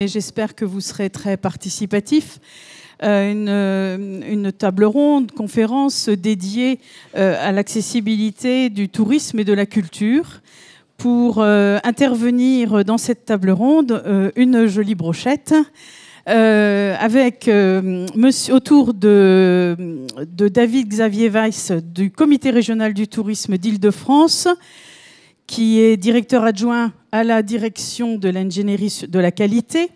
Et j'espère que vous serez très participatifs. Une table ronde, conférence dédiée à l'accessibilité du tourisme et de la culture. Pour intervenir dans cette table ronde, une jolie brochette avec autour de David Xavier Weiss du Comité régional du tourisme d'Île-de-France, qui est directeur adjoint à la direction de l'ingénierie de la qualité,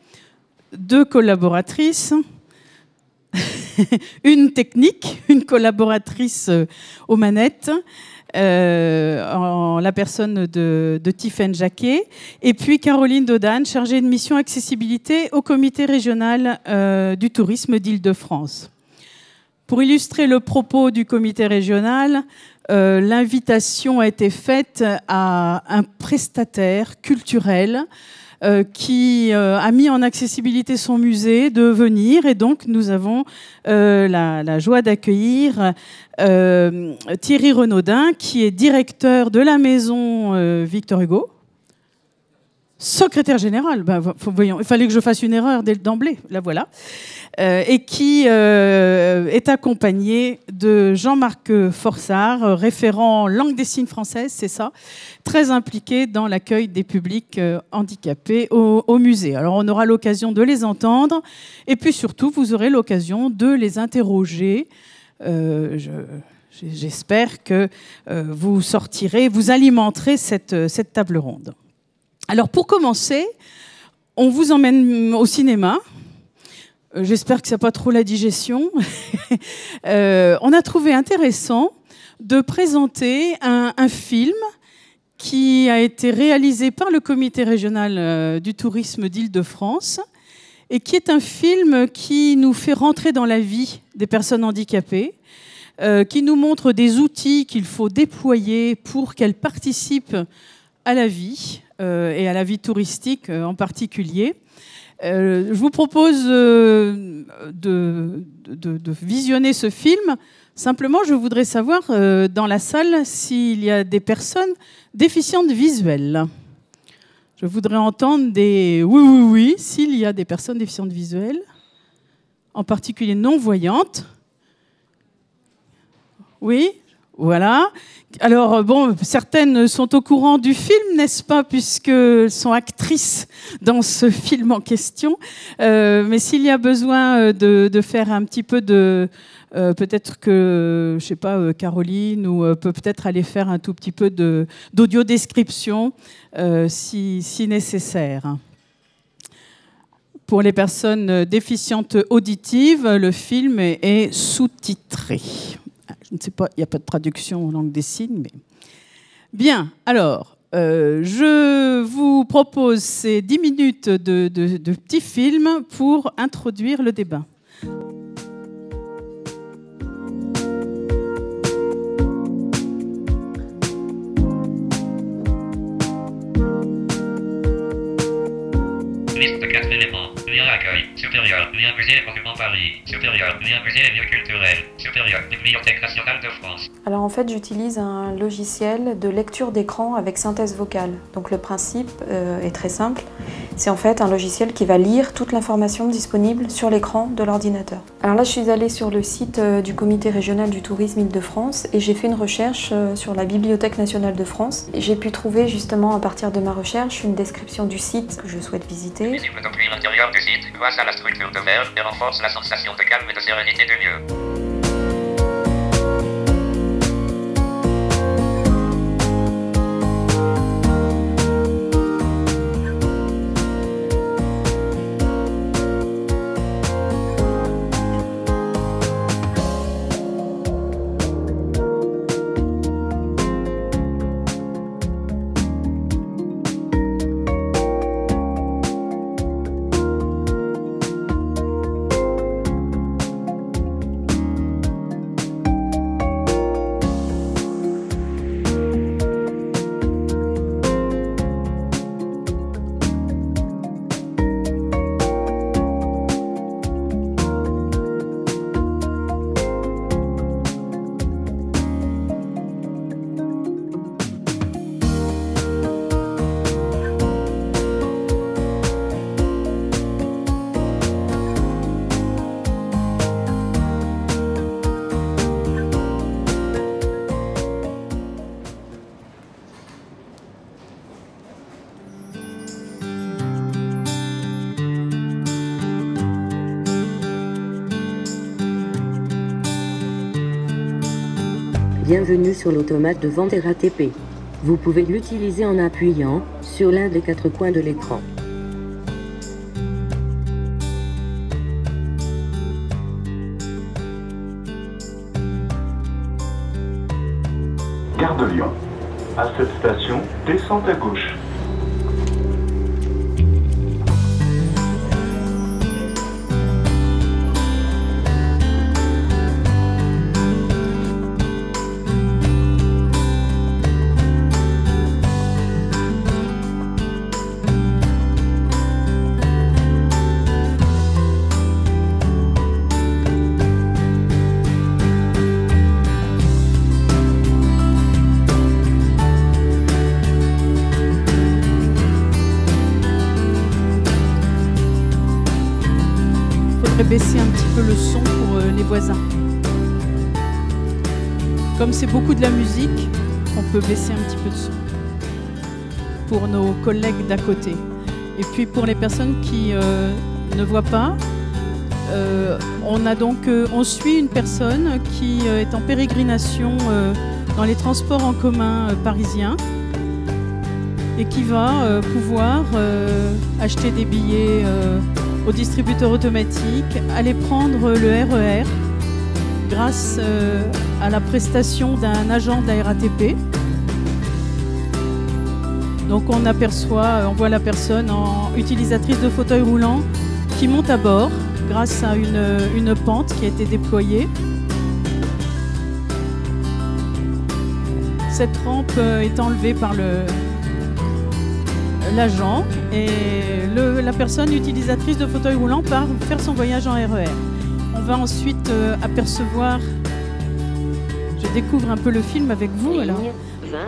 2 collaboratrices, une technique, une collaboratrice aux manettes, en la personne de Tiffaine Jacquet, et puis Caroline Dodane, chargée de mission accessibilité au comité régional du tourisme d'Île-de-France. Pour illustrer le propos du comité régional, l'invitation a été faite à un prestataire culturel qui a mis en accessibilité son musée de venir, et donc nous avons la joie d'accueillir Thierry Renaudin, qui est directeur de la maison Victor Hugo, secrétaire général, voyons, il fallait que je fasse une erreur d'emblée, la voilà, et qui est accompagné de Jean-Marc Forçard, référent langue des signes française, c'est ça, très impliqué dans l'accueil des publics handicapés au musée. Alors on aura l'occasion de les entendre, et puis surtout vous aurez l'occasion de les interroger. J'espère que vous sortirez, vous alimenterez cette table ronde. Alors pour commencer, on vous emmène au cinéma. J'espère que ce n'est pas trop la digestion. On a trouvé intéressant de présenter un film qui a été réalisé par le comité régional du tourisme d'Île-de-France et qui est un film qui nous fait rentrer dans la vie des personnes handicapées, qui nous montre des outils qu'il faut déployer pour qu'elles participent à la vie et à la vie touristique en particulier. Je vous propose de visionner ce film. Simplement, je voudrais savoir dans la salle s'il y a des personnes déficientes visuelles. Je voudrais entendre des oui, s'il y a des personnes déficientes visuelles, en particulier non-voyantes. Oui, voilà. Alors, bon, certaines sont au courant du film, n'est-ce pas, puisqu'elles sont actrices dans ce film en question. Mais s'il y a besoin de faire un petit peu de... peut-être que, je sais pas, Caroline ou peut peut-être aller faire un tout petit peu d'audio-description si nécessaire. Pour les personnes déficientes auditives, le film est sous-titré. Je ne sais pas, il n'y a pas de traduction en langue des signes, mais... Bien, alors, je vous propose ces 10 minutes de petit film pour introduire le débat. Liste de 4 éléments. Lien accueil. Supérieur. Lien musée et monument Paris. Supérieur. Lien musée et lieu culturel. Supérieur. Bibliothèque nationale de France. Alors en fait, j'utilise un logiciel de lecture d'écran avec synthèse vocale. Donc le principe est très simple. C'est en fait un logiciel qui va lire toute l'information disponible sur l'écran de l'ordinateur. Alors là, je suis allée sur le site du Comité régional du tourisme Île-de-France et j'ai fait une recherche sur la Bibliothèque nationale de France. J'ai pu trouver justement à partir de ma recherche une description du site que je souhaite visiter. Visible depuis l'intérieur du site, grâce à la structure de verre et renforce la sensation de calme et de sérénité du lieu. Bienvenue sur l'automate de vente RATP. Vous pouvez l'utiliser en appuyant sur l'un des 4 coins de l'écran. Gare de Lyon. À cette station, descente à gauche. Baisser un petit peu le son pour les voisins. Comme c'est beaucoup de la musique, on peut baisser un petit peu de son pour nos collègues d'à côté. Et puis pour les personnes qui ne voient pas, on suit une personne qui est en pérégrination dans les transports en commun parisiens et qui va pouvoir acheter des billets au distributeur automatique, aller prendre le RER grâce à la prestation d'un agent de la RATP. Donc on voit la personne utilisatrice de fauteuil roulant qui monte à bord grâce à une pente qui a été déployée. Cette rampe est enlevée par l'agent et la personne utilisatrice de fauteuil roulant part faire son voyage en RER. On va ensuite apercevoir, je découvre un peu le film avec vous alors.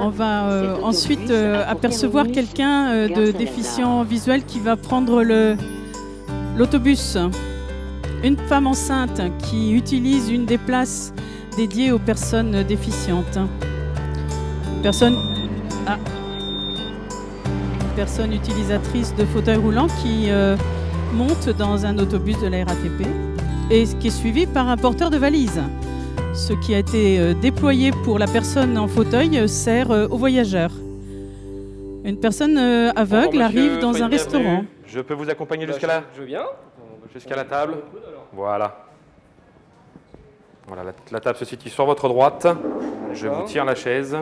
On va ensuite apercevoir quelqu'un de déficient visuel qui va prendre l'autobus. Une femme enceinte qui utilise une des places dédiées aux personnes déficientes. Personne utilisatrice de fauteuil roulant qui monte dans un autobus de la RATP et qui est suivi par un porteur de valise. Ce qui a été déployé pour la personne en fauteuil sert aux voyageurs. Une personne aveugle arrive dans un restaurant. Je peux vous accompagner jusqu'à là? Je veux bien. Jusqu'à la table. Voilà. Voilà, la table se situe sur votre droite. Je vous tiens la chaise.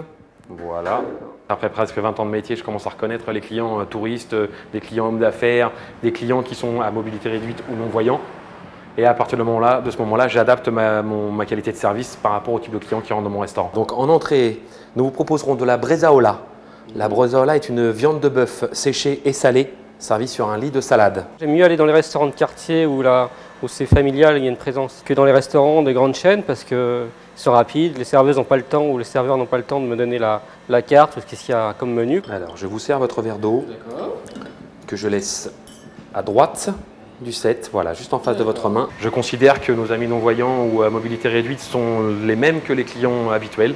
Voilà. Après presque 20 ans de métier, je commence à reconnaître les clients touristes, des clients hommes d'affaires, des clients qui sont à mobilité réduite ou non-voyants. Et à partir de ce moment-là, j'adapte ma qualité de service par rapport au type de client qui rentre dans mon restaurant. Donc en entrée, nous vous proposerons de la bresaola. La bresaola est une viande de bœuf séchée et salée, servie sur un lit de salade. J'aime mieux aller dans les restaurants de quartier où c'est familial, il y a une présence, que dans les restaurants de grandes chaînes parce que sont rapides, les serveuses n'ont pas le temps ou les serveurs n'ont pas le temps de me donner la carte ou ce qu'il y a comme menu. Alors, je vous sers votre verre d'eau que je laisse à droite du set, voilà, juste en face de votre main. Je considère que nos amis non-voyants ou à mobilité réduite sont les mêmes que les clients habituels.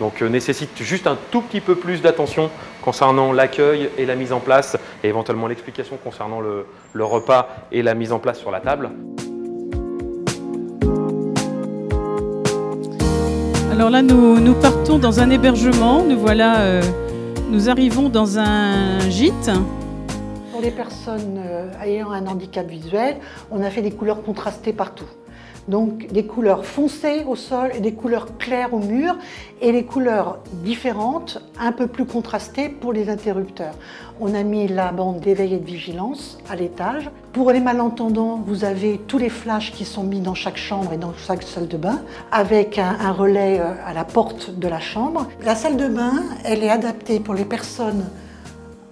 Donc, nécessite juste un tout petit peu plus d'attention concernant l'accueil et la mise en place et éventuellement l'explication concernant le repas et la mise en place sur la table. Alors là, nous partons dans un hébergement. Nous arrivons dans un gîte. Pour les personnes ayant un handicap visuel, on a fait des couleurs contrastées partout. Donc des couleurs foncées au sol et des couleurs claires au mur et les couleurs différentes, un peu plus contrastées pour les interrupteurs. On a mis la bande d'éveil et de vigilance à l'étage. Pour les malentendants, vous avez tous les flashs qui sont mis dans chaque chambre et dans chaque salle de bain avec un relais à la porte de la chambre. La salle de bain, elle est adaptée pour les personnes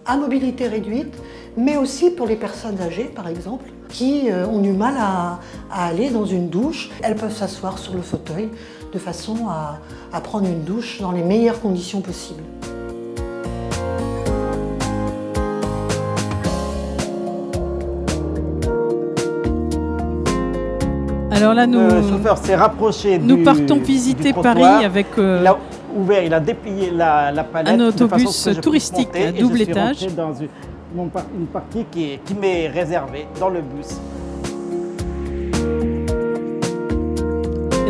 à mobilité réduite, mais aussi pour les personnes âgées, par exemple, qui ont du mal à aller dans une douche. Elles peuvent s'asseoir sur le fauteuil de façon à prendre une douche dans les meilleures conditions possibles. Alors là, le chauffeur s'est rapproché nous partons visiter Paris avec il a déplié la palette un autobus touristique à double étage. Dans une partie qui m'est réservée dans le bus.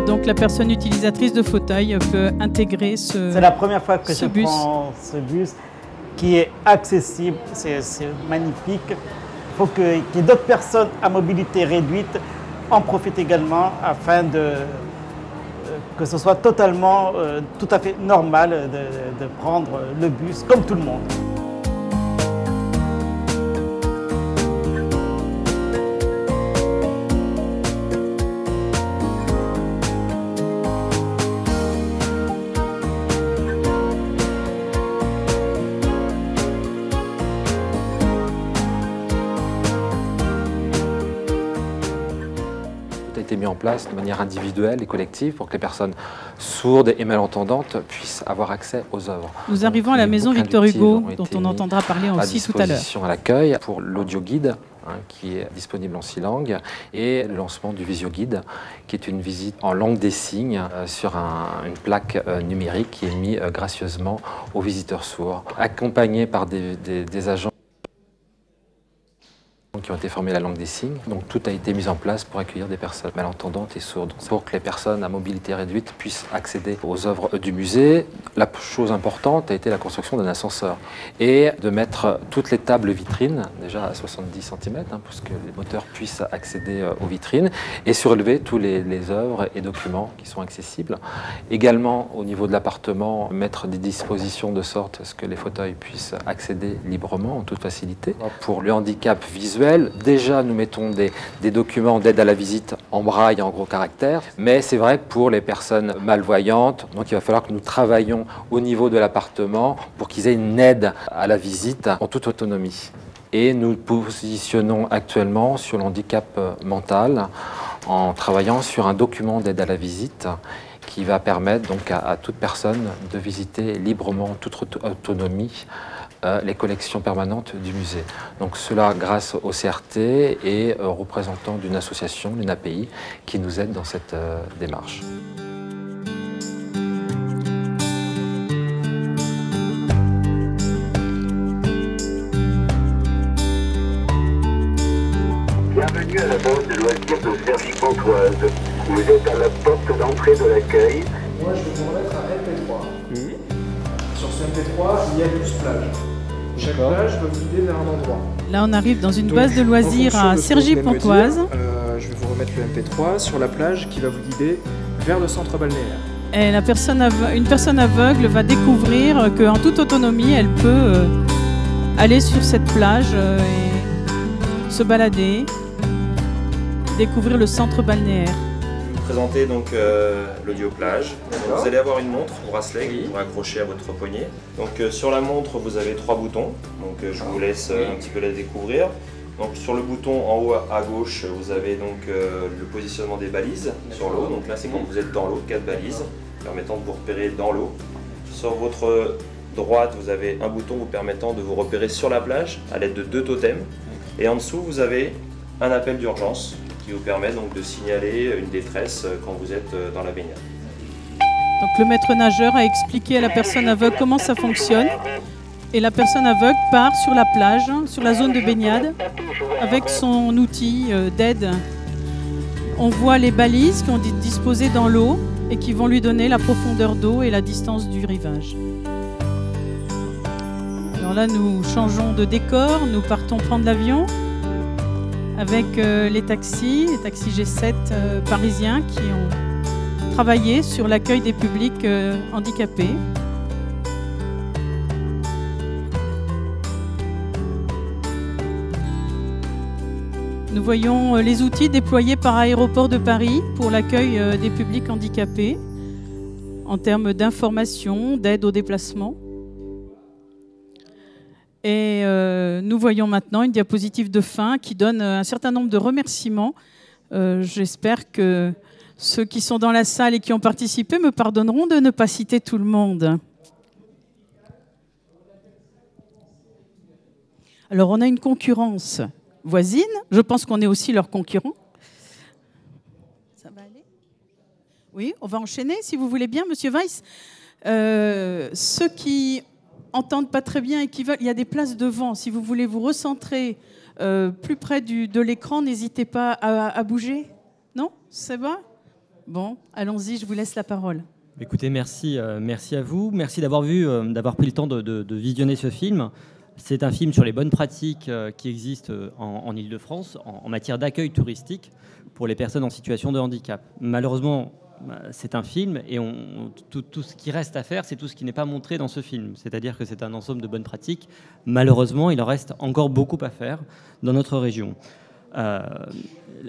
Et donc la personne utilisatrice de fauteuil peut intégrer ce C'est la première fois que je bus. prends ce bus qui est accessible, c'est magnifique. Il faut qu'il y ait d'autres personnes à mobilité réduite en profitent également afin que ce soit totalement, tout à fait normal de prendre le bus comme tout le monde. A été mis en place de manière individuelle et collective pour que les personnes sourdes et malentendantes puissent avoir accès aux œuvres. Nous arrivons à la maison Victor Hugo, dont on entendra parler aussi tout à l'heure. À l'accueil pour l'audio guide qui est disponible en 6 langues et le lancement du visio guide qui est une visite en langue des signes sur une plaque numérique qui est mise gracieusement aux visiteurs sourds, accompagné par des agents qui ont été formés à la langue des signes. Donc tout a été mis en place pour accueillir des personnes malentendantes et sourdes, pour que les personnes à mobilité réduite puissent accéder aux œuvres du musée. La chose importante a été la construction d'un ascenseur et de mettre toutes les tables vitrines, déjà à 70 cm, pour que les moteurs puissent accéder aux vitrines, et surélever tous les œuvres et documents qui sont accessibles. Également, au niveau de l'appartement, mettre des dispositions de sorte à ce que les fauteuils puissent accéder librement, en toute facilité. Pour le handicap visuel, déjà nous mettons des documents d'aide à la visite en braille et en gros caractères, mais c'est vrai pour les personnes malvoyantes, donc il va falloir que nous travaillions au niveau de l'appartement pour qu'ils aient une aide à la visite en toute autonomie. Et nous positionnons actuellement sur le handicap mental en travaillant sur un document d'aide à la visite qui va permettre donc à toute personne de visiter librement en toute autonomie les collections permanentes du musée. Donc cela grâce au CRT et aux représentants d'une association, l'UNAPI, qui nous aide dans cette démarche. Bienvenue à la base de loisirs de Cergy-Pontoise. Vous êtes à la porte d'entrée de l'accueil. Moi, je vais vous remettre un MP3. Sur ce MP3, il y a 12 plages. Chaque plage va vous guider vers un endroit. Là, on arrive dans une base de loisirs à Cergy-Pontoise. Je vais vous remettre le MP3 sur la plage qui va vous guider vers le centre balnéaire. Et une personne aveugle va découvrir qu'en toute autonomie, elle peut aller sur cette plage et se balader, découvrir le centre balnéaire. Présenter donc l'audio plage. Donc, vous allez avoir une montre, un bracelet que vous pourrez accrocher à votre poignet. Donc sur la montre, vous avez 3 boutons. Donc je vous laisse un petit peu les découvrir. Donc sur le bouton en haut à gauche, vous avez donc le positionnement des balises sur l'eau. Donc là, c'est quand vous êtes dans l'eau, 4 balises permettant de vous repérer dans l'eau. Sur votre droite, vous avez un bouton vous permettant de vous repérer sur la plage à l'aide de 2 totems. Et en dessous, vous avez un appel d'urgence qui vous permet donc de signaler une détresse quand vous êtes dans la baignade. Donc le maître nageur a expliqué à la personne aveugle comment ça fonctionne. Et la personne aveugle part sur la plage, sur la zone de baignade, avec son outil d'aide. On voit les balises qui ont été disposées dans l'eau et qui vont lui donner la profondeur d'eau et la distance du rivage. Alors là, nous changeons de décor, nous partons prendre l'avion avec les taxis G7 parisiens qui ont travaillé sur l'accueil des publics handicapés. Nous voyons les outils déployés par Aéroports de Paris pour l'accueil des publics handicapés en termes d'information, d'aide au déplacement. Et nous voyons maintenant une diapositive de fin qui donne un certain nombre de remerciements. J'espère que ceux qui sont dans la salle et qui ont participé me pardonneront de ne pas citer tout le monde. Alors, on a une concurrence voisine. Je pense qu'on est aussi leur concurrent. Ça va aller ? Oui, on va enchaîner, si vous voulez bien, Monsieur Weiss. Ceux qui entendent pas très bien et qui veulent, il y a des places devant. Si vous voulez vous recentrer plus près de l'écran, n'hésitez pas à bouger. Non ? C'est bon ? Bon, allons-y, je vous laisse la parole. Écoutez, merci à vous. Merci d'avoir pris le temps de visionner ce film. C'est un film sur les bonnes pratiques qui existent en Île-de-France en matière d'accueil touristique pour les personnes en situation de handicap. Malheureusement, c'est un film et tout ce qui reste à faire, c'est tout ce qui n'est pas montré dans ce film. C'est-à-dire que c'est un ensemble de bonnes pratiques. Malheureusement, il en reste encore beaucoup à faire dans notre région.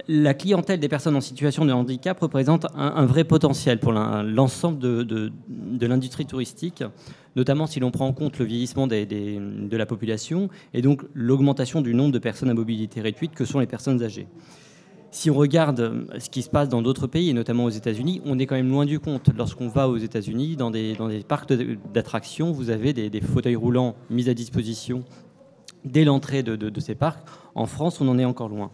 La clientèle des personnes en situation de handicap représente un vrai potentiel pour l'ensemble de l'industrie touristique, notamment si l'on prend en compte le vieillissement de la population et donc l'augmentation du nombre de personnes à mobilité réduite que sont les personnes âgées. Si on regarde ce qui se passe dans d'autres pays, et notamment aux États-Unis, on est quand même loin du compte. Lorsqu'on va aux États-Unis, dans des parcs d'attractions, vous avez des fauteuils roulants mis à disposition dès l'entrée de ces parcs. En France, on en est encore loin.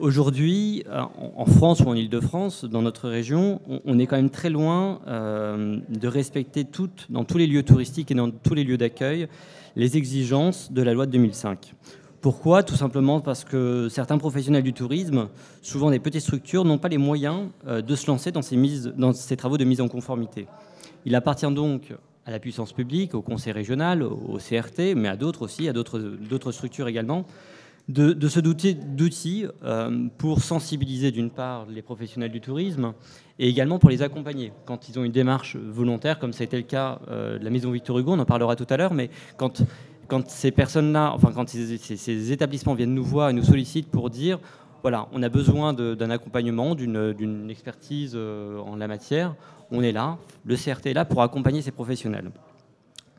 Aujourd'hui, en France ou en Île-de-France, dans notre région, on est quand même très loin de respecter dans tous les lieux touristiques et dans tous les lieux d'accueil, les exigences de la loi de 2005. Pourquoi ? Tout simplement parce que certains professionnels du tourisme, souvent des petites structures, n'ont pas les moyens de se lancer dans ces travaux de mise en conformité. Il appartient donc à la puissance publique, au conseil régional, au CRT, mais à d'autres aussi, à d'autres structures également, de se doter d'outils pour sensibiliser d'une part les professionnels du tourisme et également pour les accompagner quand ils ont une démarche volontaire, comme ça a été le cas de la Maison Victor Hugo, on en parlera tout à l'heure, mais quand ces personnes-là, enfin quand ces établissements viennent nous voir et nous sollicitent pour dire voilà, on a besoin d'un accompagnement, d'une expertise en la matière, on est là, le CRT est là pour accompagner ces professionnels.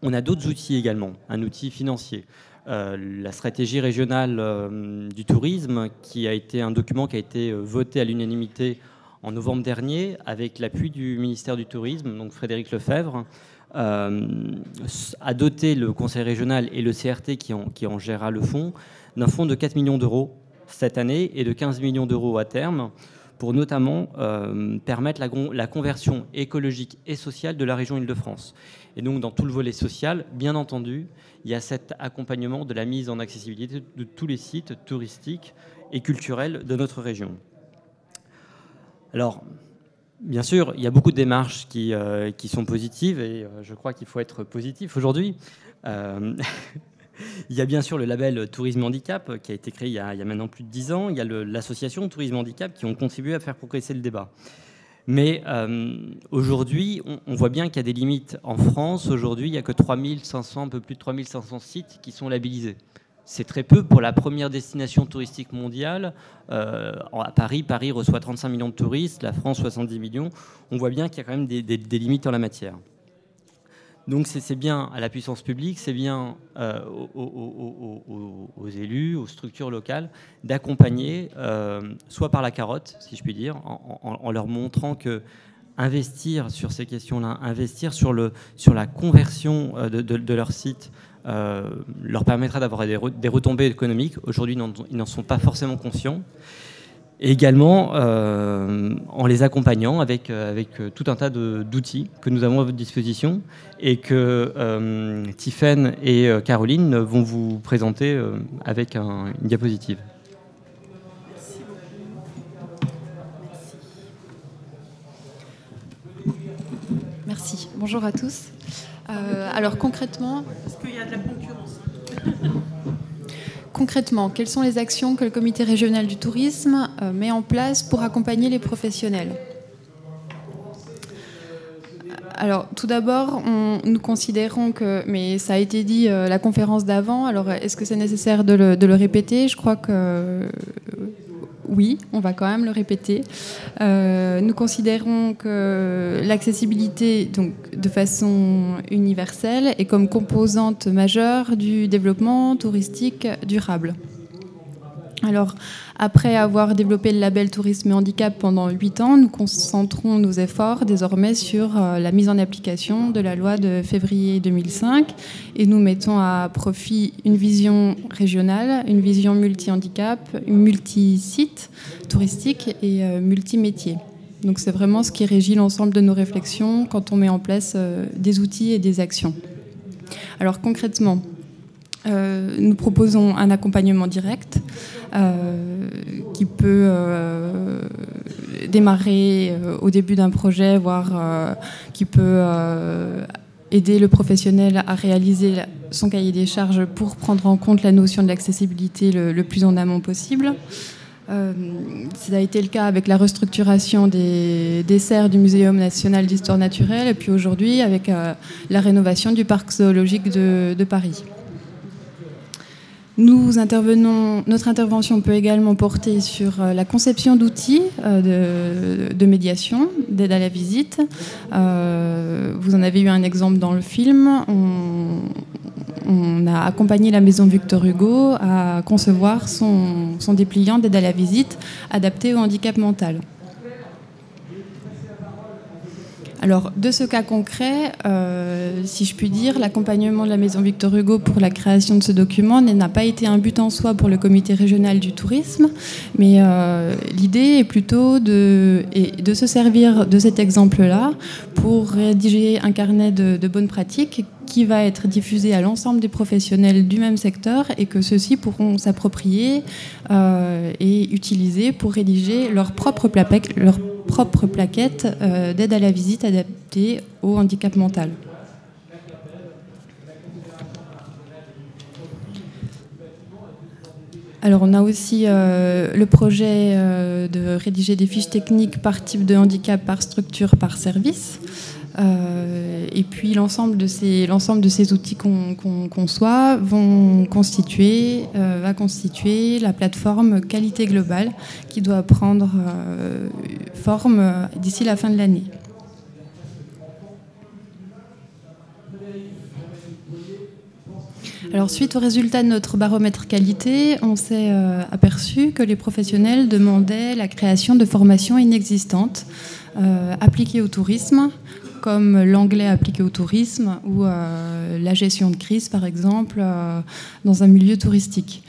On a d'autres outils également, un outil financier. La stratégie régionale du tourisme, qui a été un document qui a été voté à l'unanimité en novembre dernier, avec l'appui du ministère du Tourisme, donc Frédéric Lefebvre, a doté le conseil régional et le CRT qui en gérera le fonds, d'un fonds de 4 millions d'euros cette année et de 15 millions d'euros à terme, pour notamment permettre la conversion écologique et sociale de la région Île-de-France. Et donc, dans tout le volet social, bien entendu, il y a cet accompagnement de la mise en accessibilité de tous les sites touristiques et culturels de notre région. Alors, bien sûr, il y a beaucoup de démarches qui sont positives et je crois qu'il faut être positif aujourd'hui. Il y a bien sûr le label Tourisme Handicap qui a été créé il y a maintenant plus de 10 ans. Il y a l'association Tourisme Handicap qui ont contribué à faire progresser le débat. Mais aujourd'hui, on voit bien qu'il y a des limites. En France, aujourd'hui, il n'y a que 3500, un peu plus de 3500 sites qui sont labellisés. C'est très peu pour la première destination touristique mondiale. À Paris reçoit 35 millions de touristes, la France 70 millions. On voit bien qu'il y a quand même des limites en la matière. Donc c'est bien à la puissance publique, c'est bien aux élus, aux structures locales, d'accompagner, soit par la carotte, si je puis dire, en leur montrant que investir sur ces questions-là, investir sur la conversion de leur site, leur permettra d'avoir des retombées économiques. Aujourd'hui, ils n'en sont pas forcément conscients. Et également en les accompagnant avec tout un tas d'outils que nous avons à votre disposition et que Tiffaine et Caroline vont vous présenter avec une diapositive. Merci. Bonjour à tous. Alors concrètement... Est-ce qu'il y a de la concurrence ? Concrètement, quelles sont les actions que le comité régional du tourisme met en place pour accompagner les professionnels ? Alors, tout d'abord, nous considérons que, mais ça a été dit la conférence d'avant, alors est-ce que c'est nécessaire de le répéter ? Je crois que oui, on va quand même le répéter. Nous considérons que l'accessibilité, donc, de façon universelle, est comme composante majeure du développement touristique durable. Alors, après avoir développé le label Tourisme et Handicap pendant 8 ans, nous concentrons nos efforts désormais sur la mise en application de la loi de février 2005 et nous mettons à profit une vision régionale, une vision multi-handicap, une multi-site touristique et multi-métier. Donc c'est vraiment ce qui régit l'ensemble de nos réflexions quand on met en place des outils et des actions. Alors concrètement, Nous proposons un accompagnement direct qui peut démarrer au début d'un projet, voire qui peut aider le professionnel à réaliser son cahier des charges pour prendre en compte la notion de l'accessibilité le plus en amont possible. Ça a été le cas avec la restructuration des serres du Muséum national d'histoire naturelle et puis aujourd'hui avec la rénovation du parc zoologique de Paris. Notre intervention peut également porter sur la conception d'outils de médiation, d'aide à la visite. Vous en avez eu un exemple dans le film. On a accompagné la Maison Victor Hugo à concevoir son dépliant d'aide à la visite adapté au handicap mental. Alors, de ce cas concret, si je puis dire, l'accompagnement de la Maison Victor Hugo pour la création de ce document n'a pas été un but en soi pour le comité régional du tourisme, mais l'idée est plutôt de se servir de cet exemple-là pour rédiger un carnet de bonnes pratiques qui va être diffusé à l'ensemble des professionnels du même secteur et que ceux-ci pourront s'approprier et utiliser pour rédiger leur propre plaquette d'aide à la visite adaptée au handicap mental. Alors on a aussi le projet de rédiger des fiches techniques par type de handicap, par structure, par service. Et puis l'ensemble de ces outils qu'on conçoit va constituer la plateforme Qualité Globale qui doit prendre forme d'ici la fin de l'année. Alors, suite aux résultats de notre baromètre qualité, on s'est aperçu que les professionnels demandaient la création de formations inexistantes appliquées au tourisme, comme l'anglais appliqué au tourisme ou la gestion de crise, par exemple, dans un milieu touristique.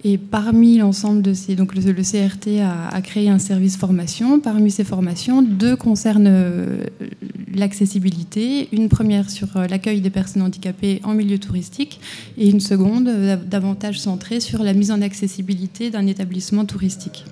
Et parmi l'ensemble de ces... Donc le CRT a créé un service formation. Parmi ces formations, 2 concernent l'accessibilité. Une première sur l'accueil des personnes handicapées en milieu touristique et une seconde davantage centrée sur la mise en accessibilité d'un établissement touristique.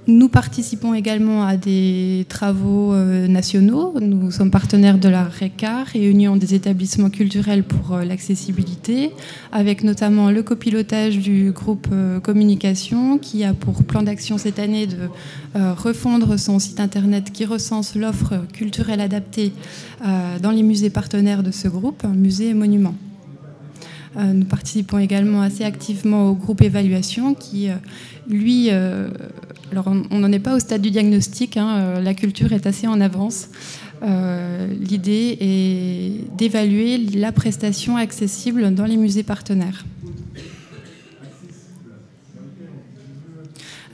Nous participons également à des travaux nationaux. Nous sommes partenaires de la RECA, Réunion des établissements culturels pour l'accessibilité, avec notamment le copilotage du groupe communication qui a pour plan d'action cette année de refondre son site internet qui recense l'offre culturelle adaptée dans les musées partenaires de ce groupe, musées et monuments. Nous participons également assez activement au groupe évaluation qui, lui, alors on n'en est pas au stade du diagnostic, la culture est assez en avance. L'idée est d'évaluer la prestation accessible dans les musées partenaires.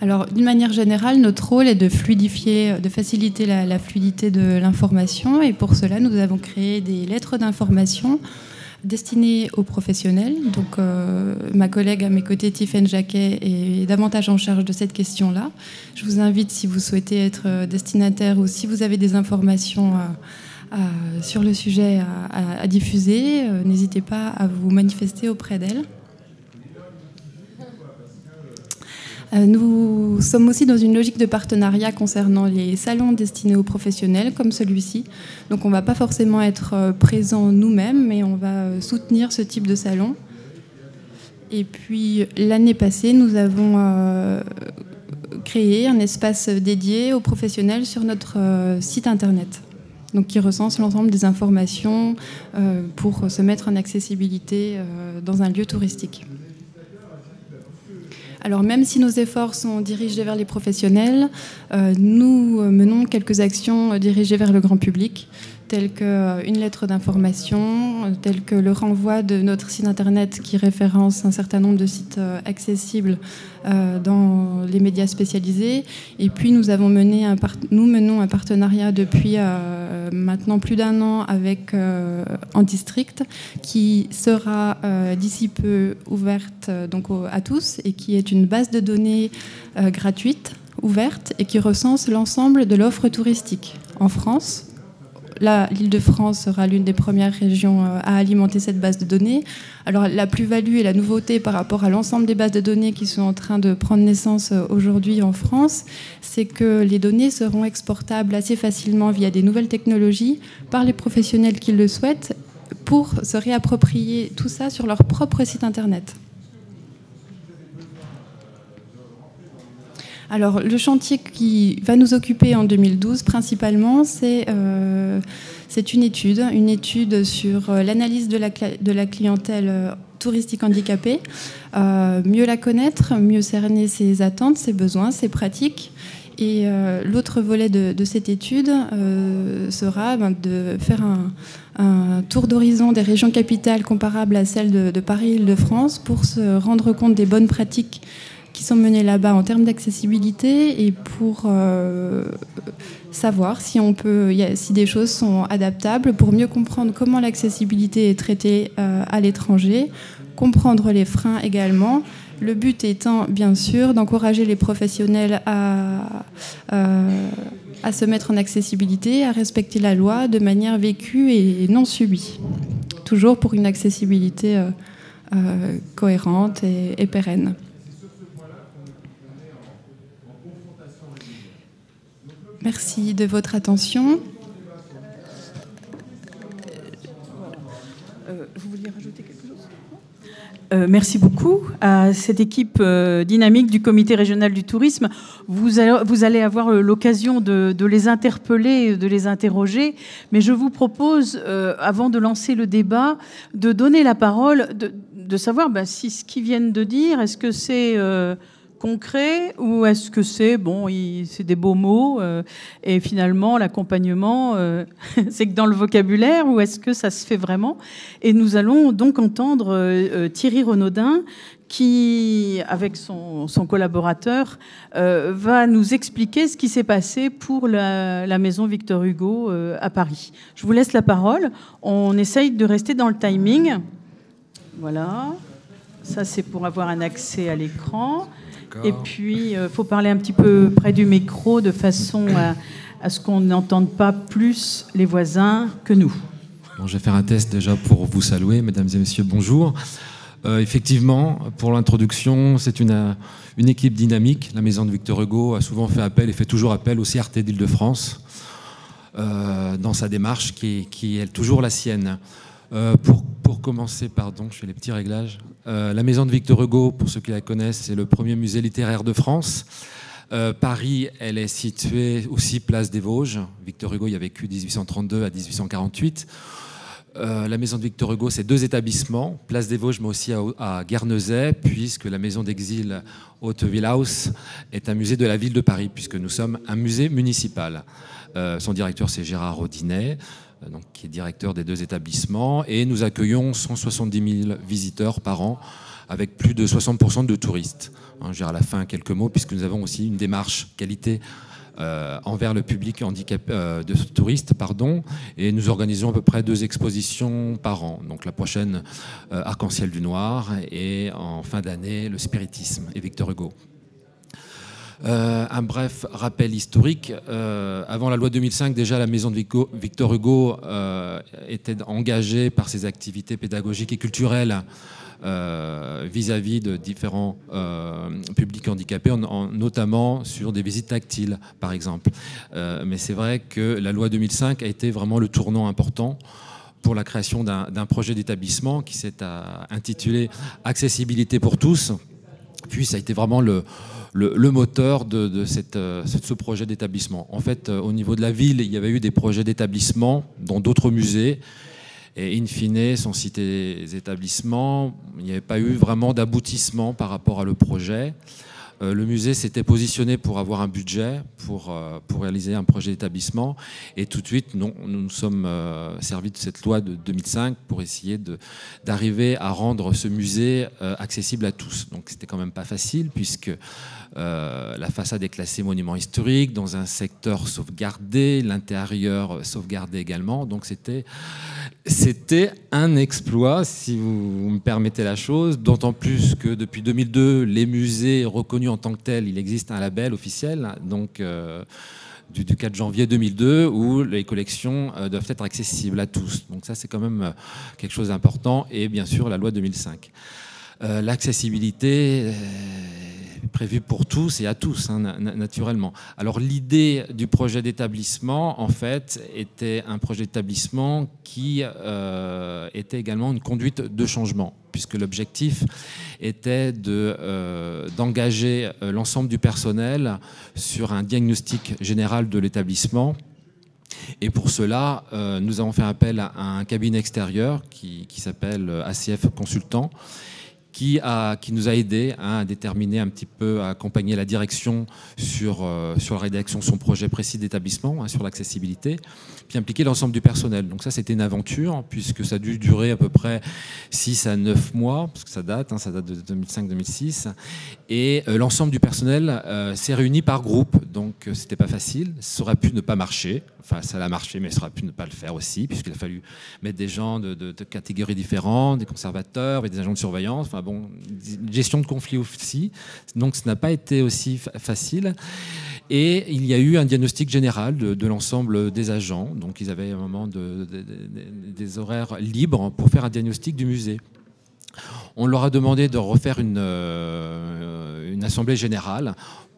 Alors, d'une manière générale, notre rôle est de fluidifier, de faciliter la fluidité de l'information et pour cela, nous avons créé des lettres d'information destinées aux professionnels. Donc, ma collègue à mes côtés, Tiffaine Jacquet, est davantage en charge de cette question-là. Je vous invite, si vous souhaitez être destinataire ou si vous avez des informations sur le sujet à diffuser, n'hésitez pas à vous manifester auprès d'elle. Nous sommes aussi dans une logique de partenariat concernant les salons destinés aux professionnels comme celui-ci. Donc on ne va pas forcément être présents nous-mêmes, mais on va soutenir ce type de salon. Et puis l'année passée, nous avons créé un espace dédié aux professionnels sur notre site internet, donc qui recense l'ensemble des informations pour se mettre en accessibilité dans un lieu touristique. Alors même si nos efforts sont dirigés vers les professionnels, nous menons quelques actions dirigées vers le grand public, telles qu'une lettre d'information, telles que le renvoi de notre site internet qui référence un certain nombre de sites accessibles dans les médias spécialisés. Et puis nous menons un partenariat depuis maintenant plus d'1 an avec Handistrict, qui sera d'ici peu ouverte donc à tous et qui est une base de données gratuite, ouverte et qui recense l'ensemble de l'offre touristique en France, là, l'Île-de-France sera l'une des premières régions à alimenter cette base de données. Alors la plus-value et la nouveauté par rapport à l'ensemble des bases de données qui sont en train de prendre naissance aujourd'hui en France, c'est que les données seront exportables assez facilement via des nouvelles technologies par les professionnels qui le souhaitent pour se réapproprier tout ça sur leur propre site internet. Alors, le chantier qui va nous occuper en 2012, principalement, c'est une étude sur l'analyse de la clientèle touristique handicapée, mieux la connaître, mieux cerner ses attentes, ses besoins, ses pratiques. Et l'autre volet de cette étude sera de faire un tour d'horizon des régions capitales comparables à celles de Paris-Île-de-France pour se rendre compte des bonnes pratiques qui sont menées là-bas en termes d'accessibilité et pour savoir si des choses sont adaptables, pour mieux comprendre comment l'accessibilité est traitée à l'étranger, comprendre les freins également. Le but étant, bien sûr, d'encourager les professionnels à se mettre en accessibilité, à respecter la loi de manière vécue et non subie. Toujours pour une accessibilité cohérente et pérenne. Merci de votre attention. Vous vouliez rajouter quelque chose ? Merci beaucoup à cette équipe dynamique du Comité régional du tourisme. Vous allez avoir l'occasion de les interpeller, de les interroger, mais je vous propose, avant de lancer le débat, de donner la parole, de savoir si ce qu'ils viennent de dire, est-ce que c'est concret ou est-ce que c'est c'est des beaux mots et finalement l'accompagnement c'est que dans le vocabulaire, ou est-ce que ça se fait vraiment? Et nous allons donc entendre Thierry Renaudin qui, avec son collaborateur, va nous expliquer ce qui s'est passé pour la maison Victor Hugo à Paris. Je vous laisse la parole. On essaye de rester dans le timing. Voilà. Ça, c'est pour avoir un accès à l'écran. Et puis, il faut parler un petit peu près du micro de façon à ce qu'on n'entende pas plus les voisins que nous. Bon, je vais faire un test déjà pour vous saluer, mesdames et messieurs, bonjour. Effectivement, pour l'introduction, c'est une équipe dynamique. La maison de Victor Hugo a souvent fait appel et fait toujours appel au CRT d'Île-de-France dans sa démarche qui est toujours la sienne. Pour commencer, pardon, je fais les petits réglages. La maison de Victor Hugo, pour ceux qui la connaissent, c'est le premier musée littéraire de France. Paris, elle est située aussi place des Vosges. Victor Hugo y a vécu 1832 à 1848. La maison de Victor Hugo, c'est 2 établissements, place des Vosges, mais aussi à Guernesey, puisque la maison d'exil Hauteville-House est un musée de la ville de Paris, puisque nous sommes un musée municipal. Son directeur, c'est Gérard Audinet, donc, qui est directeur des 2 établissements, et nous accueillons 170 000 visiteurs par an, avec plus de 60% de touristes. Je dirai à la fin quelques mots, puisque nous avons aussi une démarche qualité envers le public de touristes, et nous organisons à peu près 2 expositions par an. Donc la prochaine, Arc-en-Ciel du Noir, et en fin d'année, le spiritisme et Victor Hugo. Un bref rappel historique. Avant la loi 2005, déjà la maison de Victor Hugo était engagée par ses activités pédagogiques et culturelles vis-à-vis de différents publics handicapés, notamment sur des visites tactiles, par exemple. Mais c'est vrai que la loi 2005 a été vraiment le tournant important pour la création d'un projet d'établissement qui s'est intitulé « Accessibilité pour tous ». Puis ça a été vraiment le moteur de ce projet d'établissement. En fait, au niveau de la ville, il y avait eu des projets d'établissement dans d'autres musées. Et in fine, sans citer les établissements, il n'y avait pas eu vraiment d'aboutissement par rapport à le projet. Le musée s'était positionné pour avoir un budget, pour réaliser un projet d'établissement. Et tout de suite, nous nous sommes servis de cette loi de 2005 pour essayer d'arriver à rendre ce musée accessible à tous. Donc c'était quand même pas facile, puisque la façade est classée monument historique, dans un secteur sauvegardé, l'intérieur sauvegardé également. Donc c'était un exploit, si vous me permettez la chose, d'autant plus que depuis 2002, les musées reconnus en tant que tels, il existe un label officiel. Donc du 4 janvier 2002 où les collections doivent être accessibles à tous. Donc ça, c'est quand même quelque chose d'important. Et bien sûr, la loi 2005. L'accessibilité prévue pour tous et à tous, hein, naturellement. Alors l'idée du projet d'établissement, en fait, était un projet d'établissement qui était également une conduite de changement, puisque l'objectif était d'engager l'ensemble du personnel sur un diagnostic général de l'établissement. Et pour cela, nous avons fait appel à un cabinet extérieur qui s'appelle ACF Consultant, qui nous a aidé à déterminer un petit peu, à accompagner la direction sur la rédaction de son projet précis d'établissement, hein, sur l'accessibilité, puis impliquer l'ensemble du personnel. Donc ça, c'était une aventure, puisque ça a dû durer à peu près 6 à 9 mois, parce que ça date de 2005-2006, et l'ensemble du personnel s'est réuni par groupe, donc c'était pas facile, ça aurait pu ne pas marcher, enfin ça a marché, mais ça aurait pu ne pas le faire aussi, puisqu'il a fallu mettre des gens de catégories différentes, des conservateurs et des agents de surveillance, enfin bon, gestion de conflits aussi, donc ça n'a pas été aussi facile. Et il y a eu un diagnostic général de l'ensemble des agents, donc ils avaient un moment des horaires libres pour faire un diagnostic du musée. On leur a demandé de refaire une assemblée générale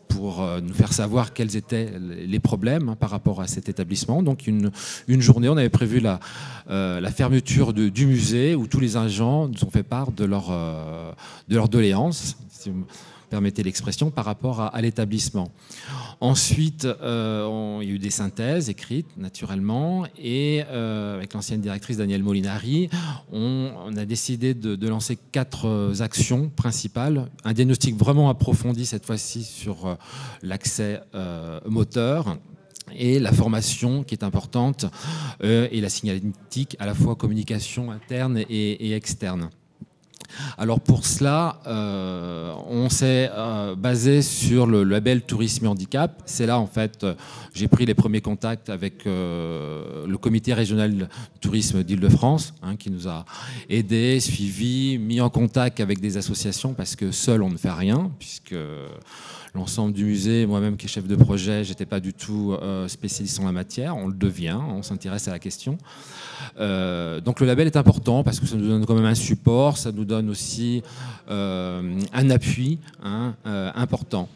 pour nous faire savoir quels étaient les problèmes, hein, par rapport à cet établissement. Donc une journée, on avait prévu la fermeture du musée où tous les agents nous ont fait part de leur doléance, si vous me permettez l'expression, par rapport à l'établissement. Ensuite, il y a eu des synthèses écrites, naturellement, et avec l'ancienne directrice Danielle Molinari, on a décidé de lancer 4 actions principales. Un diagnostic vraiment approfondi, cette fois-ci, sur l'accès moteur, et la formation qui est importante, et la signalétique, à la fois communication interne et externe. Alors pour cela, on s'est basé sur le label Tourisme et Handicap. C'est là, en fait, j'ai pris les premiers contacts avec le comité régional de tourisme d'Île-de-France, hein, qui nous a aidés, suivis, mis en contact avec des associations, parce que seul on ne fait rien, puisque l'ensemble du musée, moi-même qui est chef de projet, j'étais pas du tout spécialiste en la matière, on le devient, on s'intéresse à la question. Donc le label est important parce que ça nous donne quand même un support, ça nous donne aussi un appui, hein, important.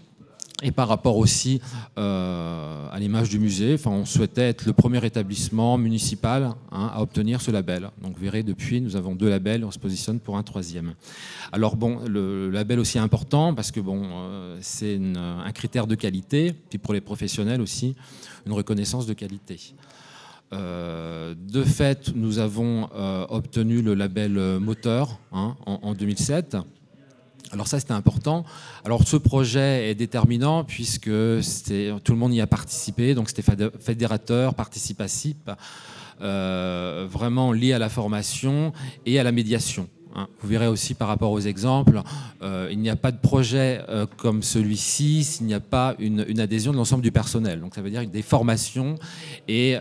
Et par rapport aussi à l'image du musée, enfin, on souhaitait être le premier établissement municipal, hein, à obtenir ce label. Donc vous verrez, depuis, nous avons 2 labels, on se positionne pour un 3e. Alors bon, le label aussi est important parce que bon, c'est un critère de qualité, puis pour les professionnels aussi, une reconnaissance de qualité. De fait, nous avons obtenu le label moteur, hein, en 2007. Alors ça, c'était important. Alors ce projet est déterminant puisque tout le monde y a participé, donc c'était fédérateur, participatif, vraiment lié à la formation et à la médiation. Vous verrez aussi par rapport aux exemples, il n'y a pas de projet comme celui-ci s'il n'y a pas une adhésion de l'ensemble du personnel. Donc ça veut dire des formations et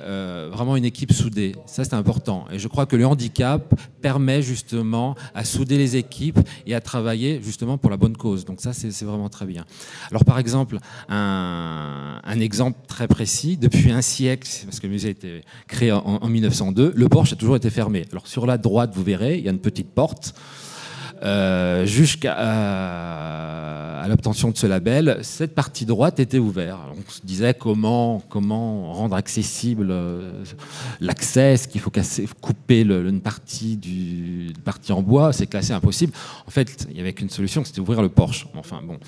vraiment une équipe soudée. Ça, c'est important. Et je crois que le handicap permet justement à souder les équipes et à travailler justement pour la bonne cause. Donc ça, c'est vraiment très bien. Alors par exemple, un exemple très précis, depuis un siècle, parce que le musée a été créé en 1902, le porche a toujours été fermé. Alors sur la droite, vous verrez, il y a une petite porte. Jusqu'à l'obtention de ce label, cette partie droite était ouverte. Alors on se disait comment rendre accessible l'accès, est-ce qu'il faut couper une partie en bois, c'est classé impossible. En fait, il n'y avait qu'une solution, c'était ouvrir le porche. Enfin bon,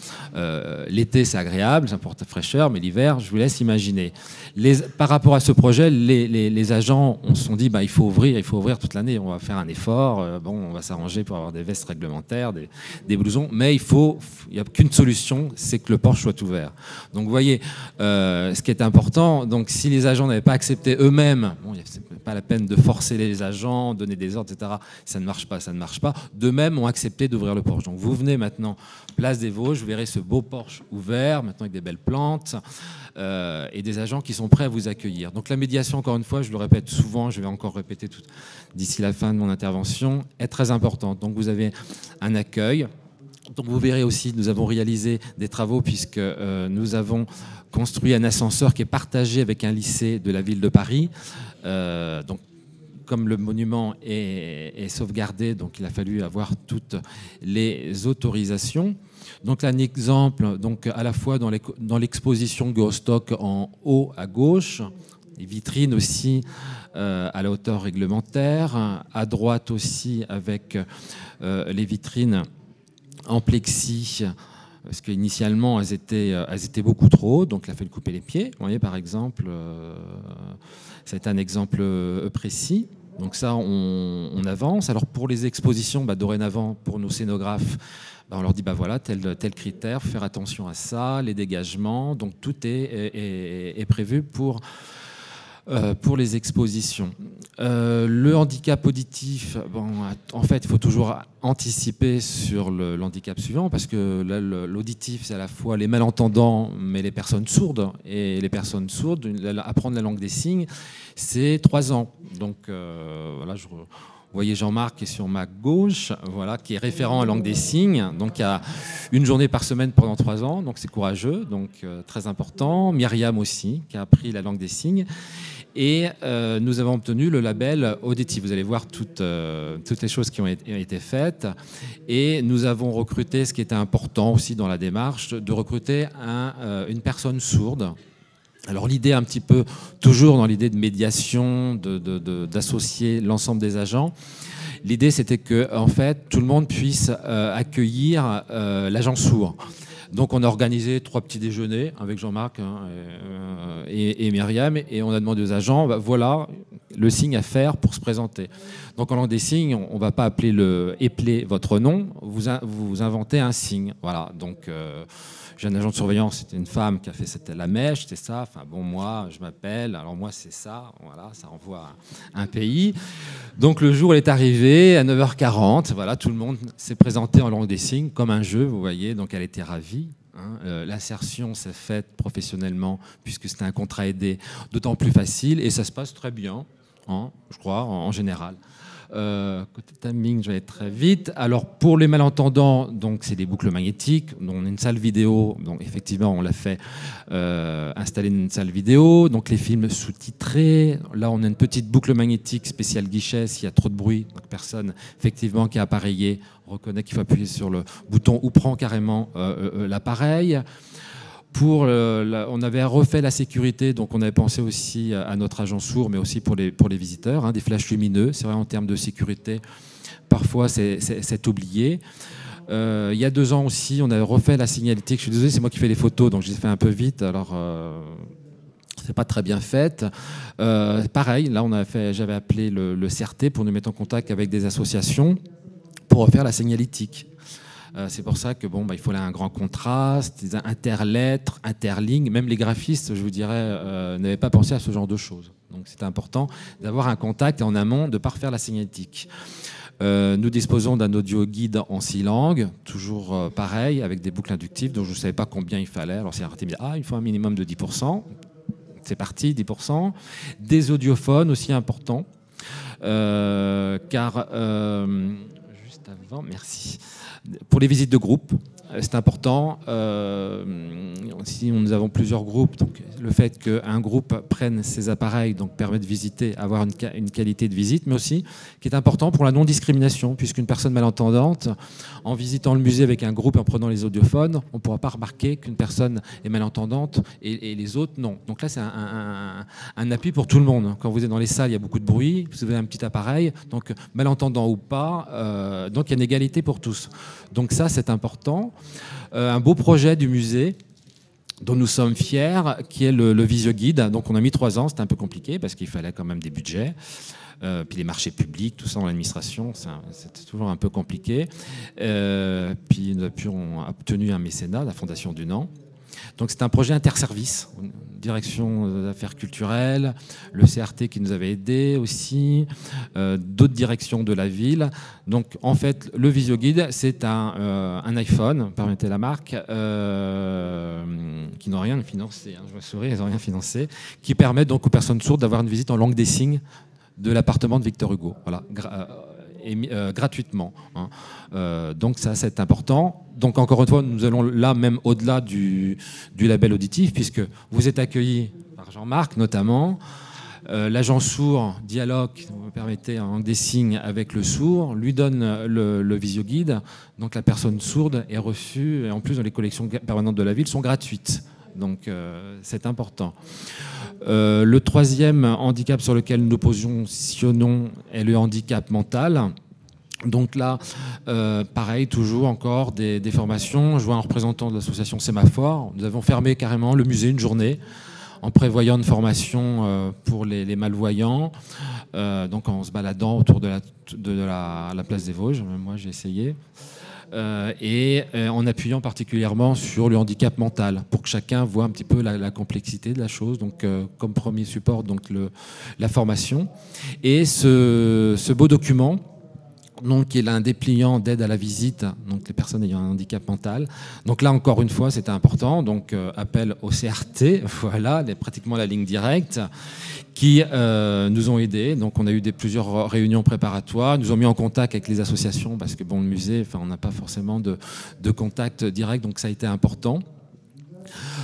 l'été c'est agréable, ça apporte fraîcheur, mais l'hiver, je vous laisse imaginer. Par rapport à ce projet, les agents se sont dit, bah, il faut ouvrir toute l'année, on va faire un effort, on va s'arranger pour avoir des vestes réglementaires, des blousons, mais il n'y a qu'une solution, c'est que le porche soit ouvert. Donc vous voyez, ce qui est important, donc si les agents n'avaient pas accepté eux-mêmes, bon, c'est pas la peine de forcer les agents, donner des ordres, etc. Ça ne marche pas, ça ne marche pas. D'eux-mêmes ont accepté d'ouvrir le porche. Donc vous venez maintenant, place des Vosges, vous verrez ce beau porche ouvert, maintenant avec des belles plantes, et des agents qui sont prêts à vous accueillir. Donc la médiation, encore une fois, je le répète souvent, je vais encore répéter d'ici la fin de mon intervention, est très importante. Donc vous avez un accueil Donc vous verrez aussi, nous avons réalisé des travaux puisque nous avons construit un ascenseur qui est partagé avec un lycée de la ville de Paris. Donc, comme le monument est sauvegardé, donc il a fallu avoir toutes les autorisations. Donc là, un exemple, donc à la fois dans l'exposition Gostock en haut à gauche, les vitrines aussi à la hauteur réglementaire, à droite aussi avec les vitrines en plexi, parce qu'initialement elles étaient beaucoup trop hautes, donc il a fallu couper les pieds. Vous voyez par exemple, c'est un exemple précis. Donc ça, on avance. Alors pour les expositions, dorénavant, pour nos scénographes, on leur dit, voilà, tel critère, faire attention à ça, les dégagements. Donc tout est prévu pour les expositions. Le handicap auditif, en fait, il faut toujours anticiper sur le handicap suivant, parce que l'auditif, c'est à la fois les malentendants, mais les personnes sourdes. Et les personnes sourdes, apprendre la langue des signes, c'est 3 ans. Donc voilà, vous voyez Jean-Marc qui est sur ma gauche, voilà, qui est référent à langue des signes. Donc il y a une journée par semaine pendant 3 ans, donc c'est courageux, donc très important. Myriam aussi, qui a appris la langue des signes. Et nous avons obtenu le label auditif. Vous allez voir toutes les choses qui ont été faites. Et nous avons recruté, ce qui était important aussi dans la démarche, de recruter une personne sourde. Alors l'idée un petit peu, toujours dans l'idée de médiation, d'associer l'ensemble des agents, l'idée c'était que en fait, tout le monde puisse accueillir l'agent sourd. Donc on a organisé 3 petits déjeuners avec Jean-Marc et Myriam, et on a demandé aux agents, voilà le signe à faire pour se présenter. Donc en langue des signes, on ne va pas épeler votre nom, vous inventez un signe. Voilà, donc j'ai un agent de surveillance, c'était une femme qui a fait la mèche, c'était ça. Enfin bon, moi je m'appelle, alors moi c'est ça, voilà, ça renvoie à un pays. Donc le jour est arrivé à 9h40, voilà, tout le monde s'est présenté en langue des signes comme un jeu, vous voyez, donc elle était ravie. L'insertion s'est faite professionnellement puisque c'était un contrat aidé, d'autant plus facile, et ça se passe très bien, je crois, en général. Côté timing, je vais être très vite. Alors pour les malentendants, donc c'est des boucles magnétiques. Donc on a une salle vidéo. Donc effectivement, on l'a fait installer une salle vidéo. Donc les films sous-titrés. Là, on a une petite boucle magnétique spéciale guichet s'il y a trop de bruit. Donc personne effectivement qui est appareillé reconnaît qu'il faut appuyer sur le bouton ou prend carrément l'appareil. On avait refait la sécurité, donc on avait pensé aussi à notre agent sourd, mais aussi pour les visiteurs, des flashs lumineux. C'est vrai, en termes de sécurité, parfois c'est oublié. Il y a 2 ans aussi, on avait refait la signalétique. Je suis désolé, c'est moi qui fais les photos, donc je les ai fait un peu vite. Alors, c'est pas très bien fait. Pareil, là, j'avais appelé le CRT pour nous mettre en contact avec des associations pour refaire la signalétique. C'est pour ça que il faut un grand contraste, des interlettres, interlignes. Même les graphistes, je vous dirais, n'avaient pas pensé à ce genre de choses. Donc c'est important d'avoir un contact et en amont de ne pas refaire la signalétique. Nous disposons d'un audio guide en 6 langues, toujours pareil, avec des boucles inductives dont je ne savais pas combien il fallait. Alors c'est il faut un minimum de 10%. C'est parti, 10%. Des audiophones aussi importants, car juste avant, merci. Pour les visites de groupe, c'est important. Si nous avons plusieurs groupes, donc le fait qu'un groupe prenne ses appareils donc permet de visiter, avoir une qualité de visite, mais aussi qui est important pour la non-discrimination, puisqu'une personne malentendante, en visitant le musée avec un groupe et en prenant les audiophones, on ne pourra pas remarquer qu'une personne est malentendante et les autres non. Donc là, c'est un appui pour tout le monde. Quand vous êtes dans les salles, il y a beaucoup de bruit, vous avez un petit appareil, donc malentendant ou pas, donc il y a une égalité pour tous. Donc ça, c'est important. Un beau projet du musée dont nous sommes fiers, qui est le visio-guide. Donc on a mis 3 ans, c'était un peu compliqué parce qu'il fallait quand même des budgets. Puis les marchés publics, tout ça dans l'administration, c'était toujours un peu compliqué. Puis nous avons obtenu un mécénat de la Fondation Dunant. Donc c'est un projet interservice, direction des affaires culturelles, le CRT qui nous avait aidés aussi, d'autres directions de la ville. Donc en fait, le visio-guide, c'est un iPhone, permettez la marque, qui n'ont rien financé, je me souris, ils n'ont rien financé, qui permet donc aux personnes sourdes d'avoir une visite en langue des signes de l'appartement de Victor Hugo. Voilà. Gratuitement. Donc ça, c'est important. donc encore une fois, nous allons là même au-delà du label auditif, puisque vous êtes accueillis par Jean-Marc notamment. L'agent sourd dialogue, si vous me permettez, en des signes avec le sourd, lui donne le visio-guide. Donc la personne sourde est reçue, et en plus dans les collections permanentes de la ville sont gratuites. Donc c'est important. Le troisième handicap sur lequel nous nous positionnons est le handicap mental. Donc là, pareil, toujours encore des formations. Je vois un représentant de l'association Sémaphore. Nous avons fermé carrément le musée une journée en prévoyant une formation pour les malvoyants, donc en se baladant autour de la place des Vosges. Moi, j'ai essayé. Et en appuyant particulièrement sur le handicap mental, pour que chacun voit un petit peu la complexité de la chose. Donc, comme premier support, donc la formation. Et ce beau document, donc, qui est un dépliant d'aide à la visite, donc les personnes ayant un handicap mental. Donc là, encore une fois, c'était important. Donc, appel au CRT, voilà, pratiquement la ligne directe, qui nous ont aidés. Donc, on a eu plusieurs réunions préparatoires, nous ont mis en contact avec les associations, parce que bon, le musée, enfin, on n'a pas forcément de contact direct, donc ça a été important.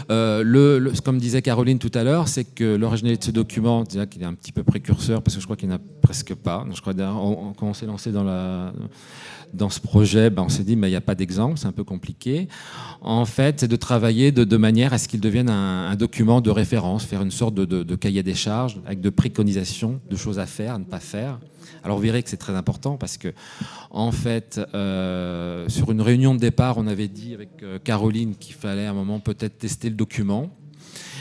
Comme disait Caroline tout à l'heure, c'est que l'originalité de ce document, déjà qu'il est un petit peu précurseur, parce que je crois qu'il n'y en a presque pas. Je crois quand on s'est lancé dans ce projet, on s'est dit, mais il n'y a pas d'exemple, c'est un peu compliqué. En fait, c'est de travailler de manière à ce qu'il devienne un document de référence, faire une sorte de cahier des charges avec de préconisations, de choses à faire, à ne pas faire. Alors vous verrez que c'est très important parce que, en fait, sur une réunion de départ, on avait dit avec Caroline qu'il fallait à un moment peut-être tester le document.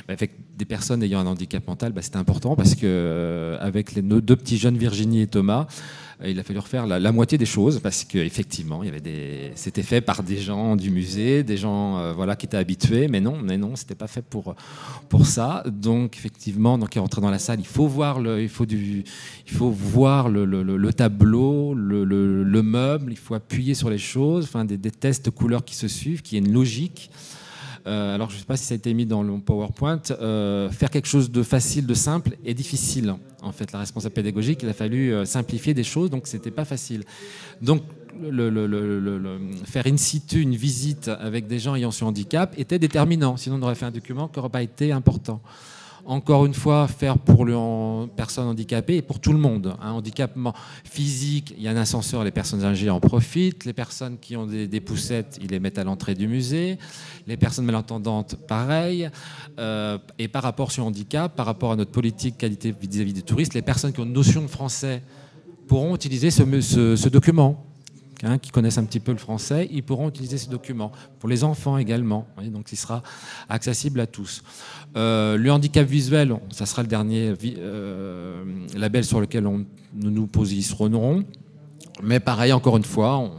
Avec des personnes ayant un handicap mental, c'était important parce que avec nos deux petits jeunes, Virginie et Thomas, il a fallu refaire la moitié des choses parce qu'effectivement, c'était fait par des gens du musée, des gens voilà, qui étaient habitués, mais non, c'était pas fait pour ça. Donc effectivement, donc rentrer dans la salle, il faut voir le tableau, le meuble, il faut appuyer sur les choses, enfin des tests de couleurs qui se suivent, qui est une logique. Alors je ne sais pas si ça a été mis dans le PowerPoint, faire quelque chose de facile, de simple est difficile. En fait, la responsable pédagogique, il a fallu simplifier des choses, donc c'était pas facile. Donc faire in situ une visite avec des gens ayant ce handicap était déterminant, sinon on aurait fait un document qui n'aurait pas été important. Encore une fois, faire pour les personnes handicapées et pour tout le monde. Un handicap physique, il y a un ascenseur, les personnes âgées en profitent. Les personnes qui ont des poussettes, ils les mettent à l'entrée du musée. Les personnes malentendantes, pareil. Et par rapport au handicap, par rapport à notre politique qualité vis-à-vis des touristes, les personnes qui ont une notion de français pourront utiliser ce document. Qui connaissent un petit peu le français, ils pourront utiliser ce document. Pour les enfants également, donc il sera accessible à tous. Le handicap visuel, ça sera le dernier label sur lequel nous nous positionnerons. Mais pareil, encore une fois,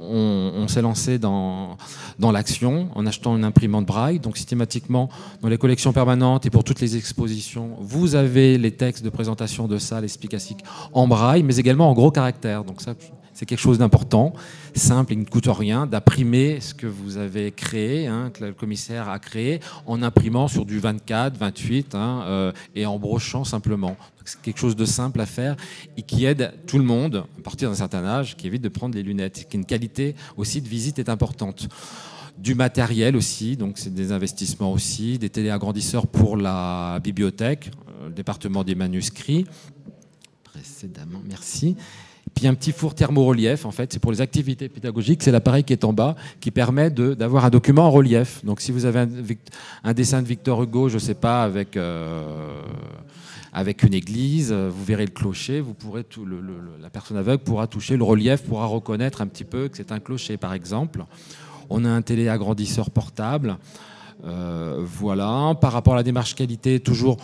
on s'est lancé dans l'action en achetant une imprimante braille. Donc systématiquement, dans les collections permanentes et pour toutes les expositions, vous avez les textes de présentation de salles explicatifs en braille, mais également en gros caractères. Donc ça, c'est quelque chose d'important, simple et qui ne coûte rien, d'imprimer ce que vous avez créé, que le commissaire a créé, en imprimant sur du 24, 28 et en brochant simplement. C'est quelque chose de simple à faire et qui aide tout le monde, à partir d'un certain âge, qui évite de prendre les lunettes, qui une qualité aussi de visite est importante. Du matériel aussi, donc c'est des investissements aussi, des téléagrandisseurs pour la bibliothèque, le département des manuscrits. Précédemment, merci. Puis un petit four thermorelief, en fait, c'est pour les activités pédagogiques, c'est l'appareil qui est en bas, qui permet d'avoir un document en relief. Donc si vous avez un dessin de Victor Hugo, je ne sais pas, avec une église, vous verrez le clocher, vous pourrez la personne aveugle pourra toucher le relief, pourra reconnaître un petit peu que c'est un clocher, par exemple. On a un téléagrandisseur portable. Voilà. Par rapport à la démarche qualité, toujours,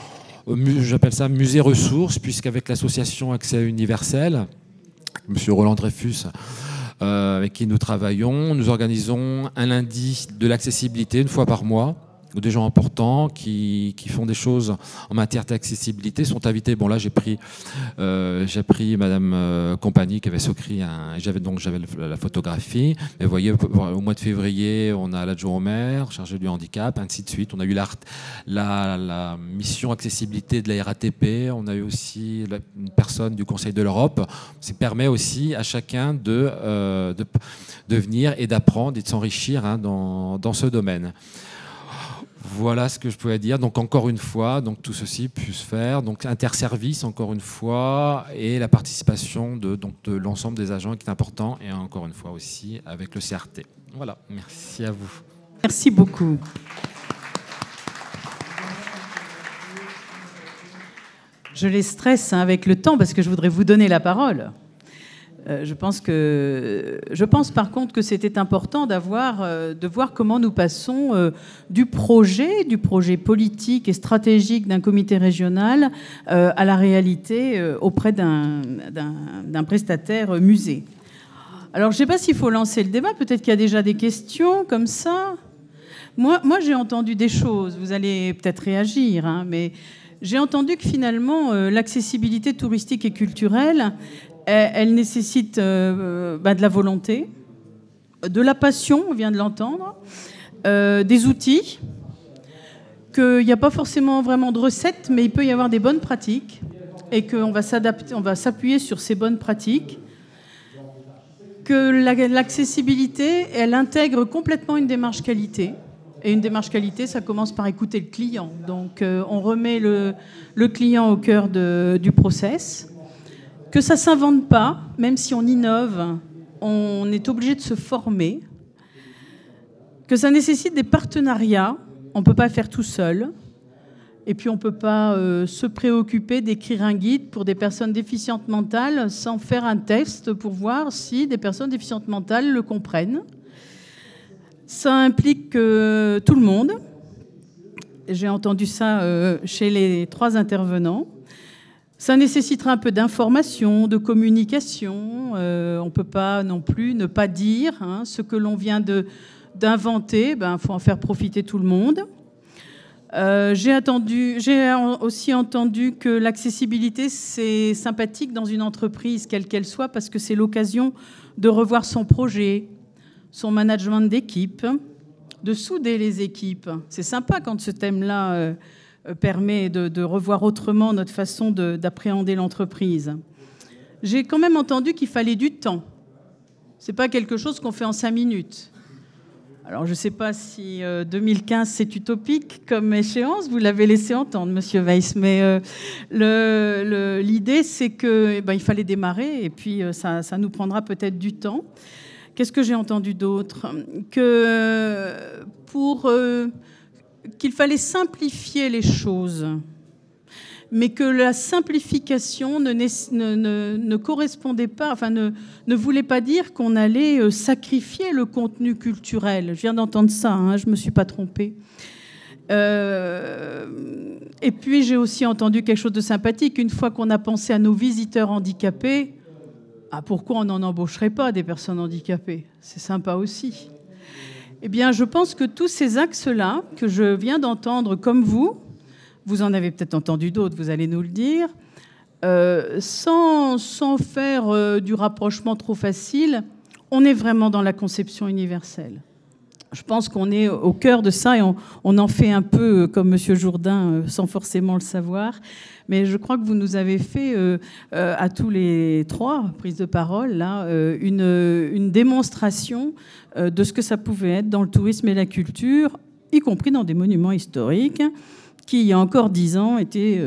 j'appelle ça musée ressources, puisqu'avec l'association Accès Universel, Monsieur Roland Dreyfus, avec qui nous travaillons, nous organisons un lundi de l'accessibilité une fois par mois, ou des gens importants qui font des choses en matière d'accessibilité sont invités. Bon, là, j'ai pris Madame Compagnie qui avait souscrit j'avais la photographie. Mais vous voyez, au mois de février, on a l'adjoint au maire, chargé du handicap, ainsi de suite. On a eu la mission accessibilité de la RATP. On a eu aussi une personne du Conseil de l'Europe. Ça permet aussi à chacun de venir et d'apprendre et de s'enrichir dans ce domaine. Voilà ce que je pouvais dire. Donc encore une fois, donc tout ceci peut se faire. Donc interservice encore une fois et la participation de l'ensemble des agents qui est important et encore une fois aussi avec le CRT. Voilà. Merci à vous. Merci beaucoup. Je les stresse avec le temps parce que je voudrais vous donner la parole. Je pense par contre que c'était important de voir comment nous passons du projet politique et stratégique d'un comité régional à la réalité auprès d'un prestataire musée. Alors je ne sais pas s'il faut lancer le débat, peut-être qu'il y a déjà des questions comme ça. Moi j'ai entendu des choses, vous allez peut-être réagir, hein, mais j'ai entendu que finalement l'accessibilité touristique et culturelle, elle nécessite de la volonté, de la passion, on vient de l'entendre, des outils, qu'il n'y a pas forcément vraiment de recettes, mais il peut y avoir des bonnes pratiques et qu'on va s'adapter, on va s'appuyer sur ces bonnes pratiques, que l'accessibilité, elle intègre complètement une démarche qualité. Et une démarche qualité, ça commence par écouter le client. Donc on remet le client au cœur du process. Que ça ne s'invente pas, même si on innove, on est obligé de se former. Que ça nécessite des partenariats, on ne peut pas faire tout seul. Et puis on ne peut pas se préoccuper d'écrire un guide pour des personnes déficientes mentales sans faire un test pour voir si des personnes déficientes mentales le comprennent. Ça implique tout le monde. J'ai entendu ça chez les 3 intervenants. Ça nécessitera un peu d'information, de communication. On ne peut pas non plus ne pas dire ce que l'on vient d'inventer. Il faut en faire profiter tout le monde. J'ai aussi entendu que l'accessibilité, c'est sympathique dans une entreprise, quelle qu'elle soit, parce que c'est l'occasion de revoir son projet, son management d'équipe, de souder les équipes. C'est sympa quand ce thème-là permet de revoir autrement notre façon d'appréhender l'entreprise. J'ai quand même entendu qu'il fallait du temps. Ce n'est pas quelque chose qu'on fait en 5 minutes. Alors, je ne sais pas si 2015, c'est utopique comme échéance. Vous l'avez laissé entendre, Monsieur Weiss. Mais l'idée, c'est qu'il fallait démarrer et puis ça nous prendra peut-être du temps. Qu'est-ce que j'ai entendu d'autre ? Qu'il fallait simplifier les choses, mais que la simplification ne correspondait pas, ne voulait pas dire qu'on allait sacrifier le contenu culturel. Je viens d'entendre ça, je ne me suis pas trompée. Et puis j'ai aussi entendu quelque chose de sympathique. Une fois qu'on a pensé à nos visiteurs handicapés, pourquoi on n'en embaucherait pas des personnes handicapées ? C'est sympa aussi. Eh bien, je pense que tous ces axes-là, que je viens d'entendre comme vous en avez peut-être entendu d'autres, vous allez nous le dire, sans faire du rapprochement trop facile, on est vraiment dans la conception universelle. Je pense qu'on est au cœur de ça et on en fait un peu comme M. Jourdain, sans forcément le savoir. Mais je crois que vous nous avez fait, à tous les 3 prises de parole, là, une démonstration de ce que ça pouvait être dans le tourisme et la culture, y compris dans des monuments historiques, qui, il y a encore 10 ans, étaient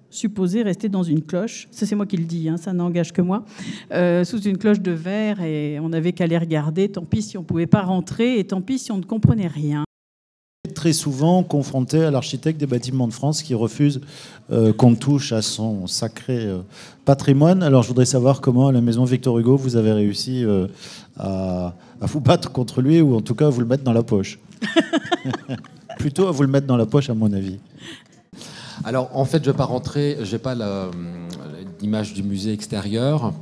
supposés rester dans une cloche. Ça, c'est moi qui le dis, ça n'engage que moi. Sous une cloche de verre, et on n'avait qu'à les regarder. Tant pis si on ne pouvait pas rentrer, et tant pis si on ne comprenait rien. Très souvent confronté à l'architecte des bâtiments de France qui refuse qu'on touche à son sacré patrimoine. Alors je voudrais savoir comment à la maison Victor Hugo vous avez réussi à vous battre contre lui, ou en tout cas à vous le mettre dans la poche. Plutôt à vous le mettre dans la poche, à mon avis. Alors en fait je ne vais pas rentrer, je n'ai pas l'image du musée extérieur.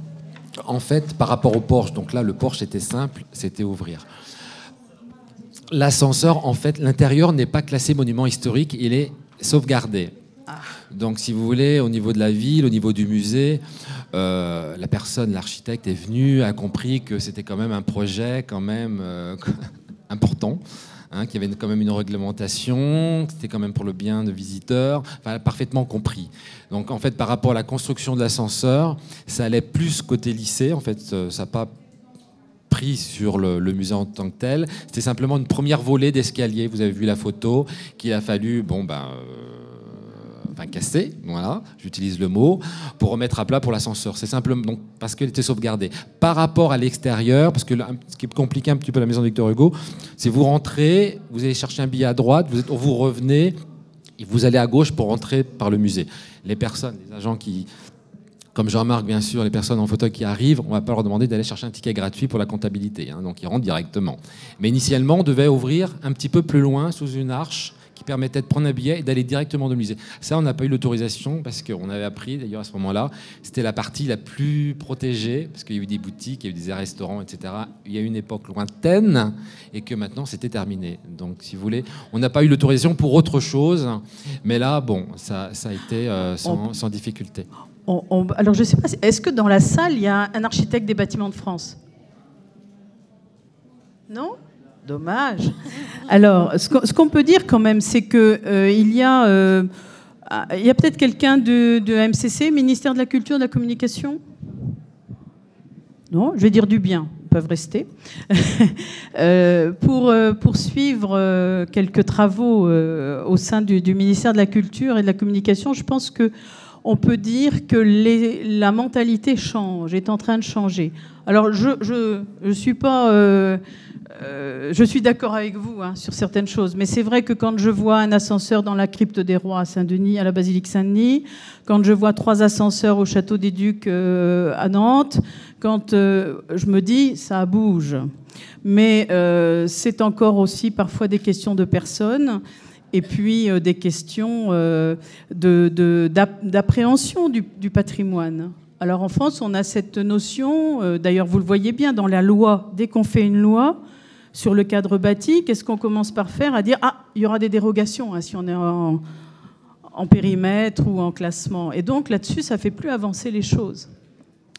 En fait par rapport au porche, donc là le porche était simple, c'était ouvrir. l'ascenseur, en fait, l'intérieur n'est pas classé monument historique, il est sauvegardé. Donc, si vous voulez, au niveau de la ville, au niveau du musée, la personne, l'architecte est venu, a compris que c'était quand même un projet quand même important, hein, qu'il y avait quand même une réglementation, que c'était quand même pour le bien de visiteurs, enfin, parfaitement compris. Donc, en fait, par rapport à la construction de l'ascenseur, ça allait plus côté lycée, en fait, ça n'a pas pris sur le musée en tant que tel. C'était simplement une première volée d'escalier. Vous avez vu la photo qu'il a fallu, casser, voilà, j'utilise le mot, pour remettre à plat pour l'ascenseur. C'est simplement donc, parce qu'elle était sauvegardée. Par rapport à l'extérieur, parce que ce qui est compliqué un petit peu à la maison de Victor Hugo, c'est vous rentrez, vous allez chercher un billet à droite, vous revenez, et vous allez à gauche pour rentrer par le musée. Les personnes, les agents qui... Comme je remarque, bien sûr, les personnes en fauteuil qui arrivent, on ne va pas leur demander d'aller chercher un ticket gratuit pour la comptabilité. Hein, donc, ils rentrent directement. Mais initialement, on devait ouvrir un petit peu plus loin, sous une arche, qui permettait de prendre un billet et d'aller directement dans le musée. Ça, on n'a pas eu l'autorisation, parce qu'on avait appris, d'ailleurs, à ce moment-là, c'était la partie la plus protégée, parce qu'il y a eu des boutiques, il y a eu des restaurants, etc. Il y a eu une époque lointaine, et que maintenant, c'était terminé. Donc, si vous voulez, on n'a pas eu l'autorisation pour autre chose. Mais là, bon, ça a été sans difficulté. Alors, je ne sais pas, est-ce que dans la salle, il y a un architecte des bâtiments de France? Non? Dommage. Alors, ce qu'on peut dire quand même, c'est qu'il y a peut-être quelqu'un de MCC, ministère de la Culture, de la Communication? Non, je vais dire du bien, ils peuvent rester. Pour suivre quelques travaux au sein du ministère de la Culture et de la Communication, je pense que on peut dire que la mentalité change, est en train de changer. Alors, je suis pas... je suis d'accord avec vous sur certaines choses, mais c'est vrai que quand je vois un ascenseur dans la crypte des Rois à Saint-Denis, à la basilique Saint-Denis, quand je vois 3 ascenseurs au château des Ducs à Nantes, quand je me dis, ça bouge. Mais c'est encore aussi parfois des questions de personnes, et puis des questions d'appréhension du patrimoine. Alors en France, on a cette notion, d'ailleurs vous le voyez bien dans la loi, dès qu'on fait une loi sur le cadre bâti, qu'est-ce qu'on commence par faire? À dire, il y aura des dérogations si on est en périmètre ou en classement. Et donc là-dessus, ça ne fait plus avancer les choses.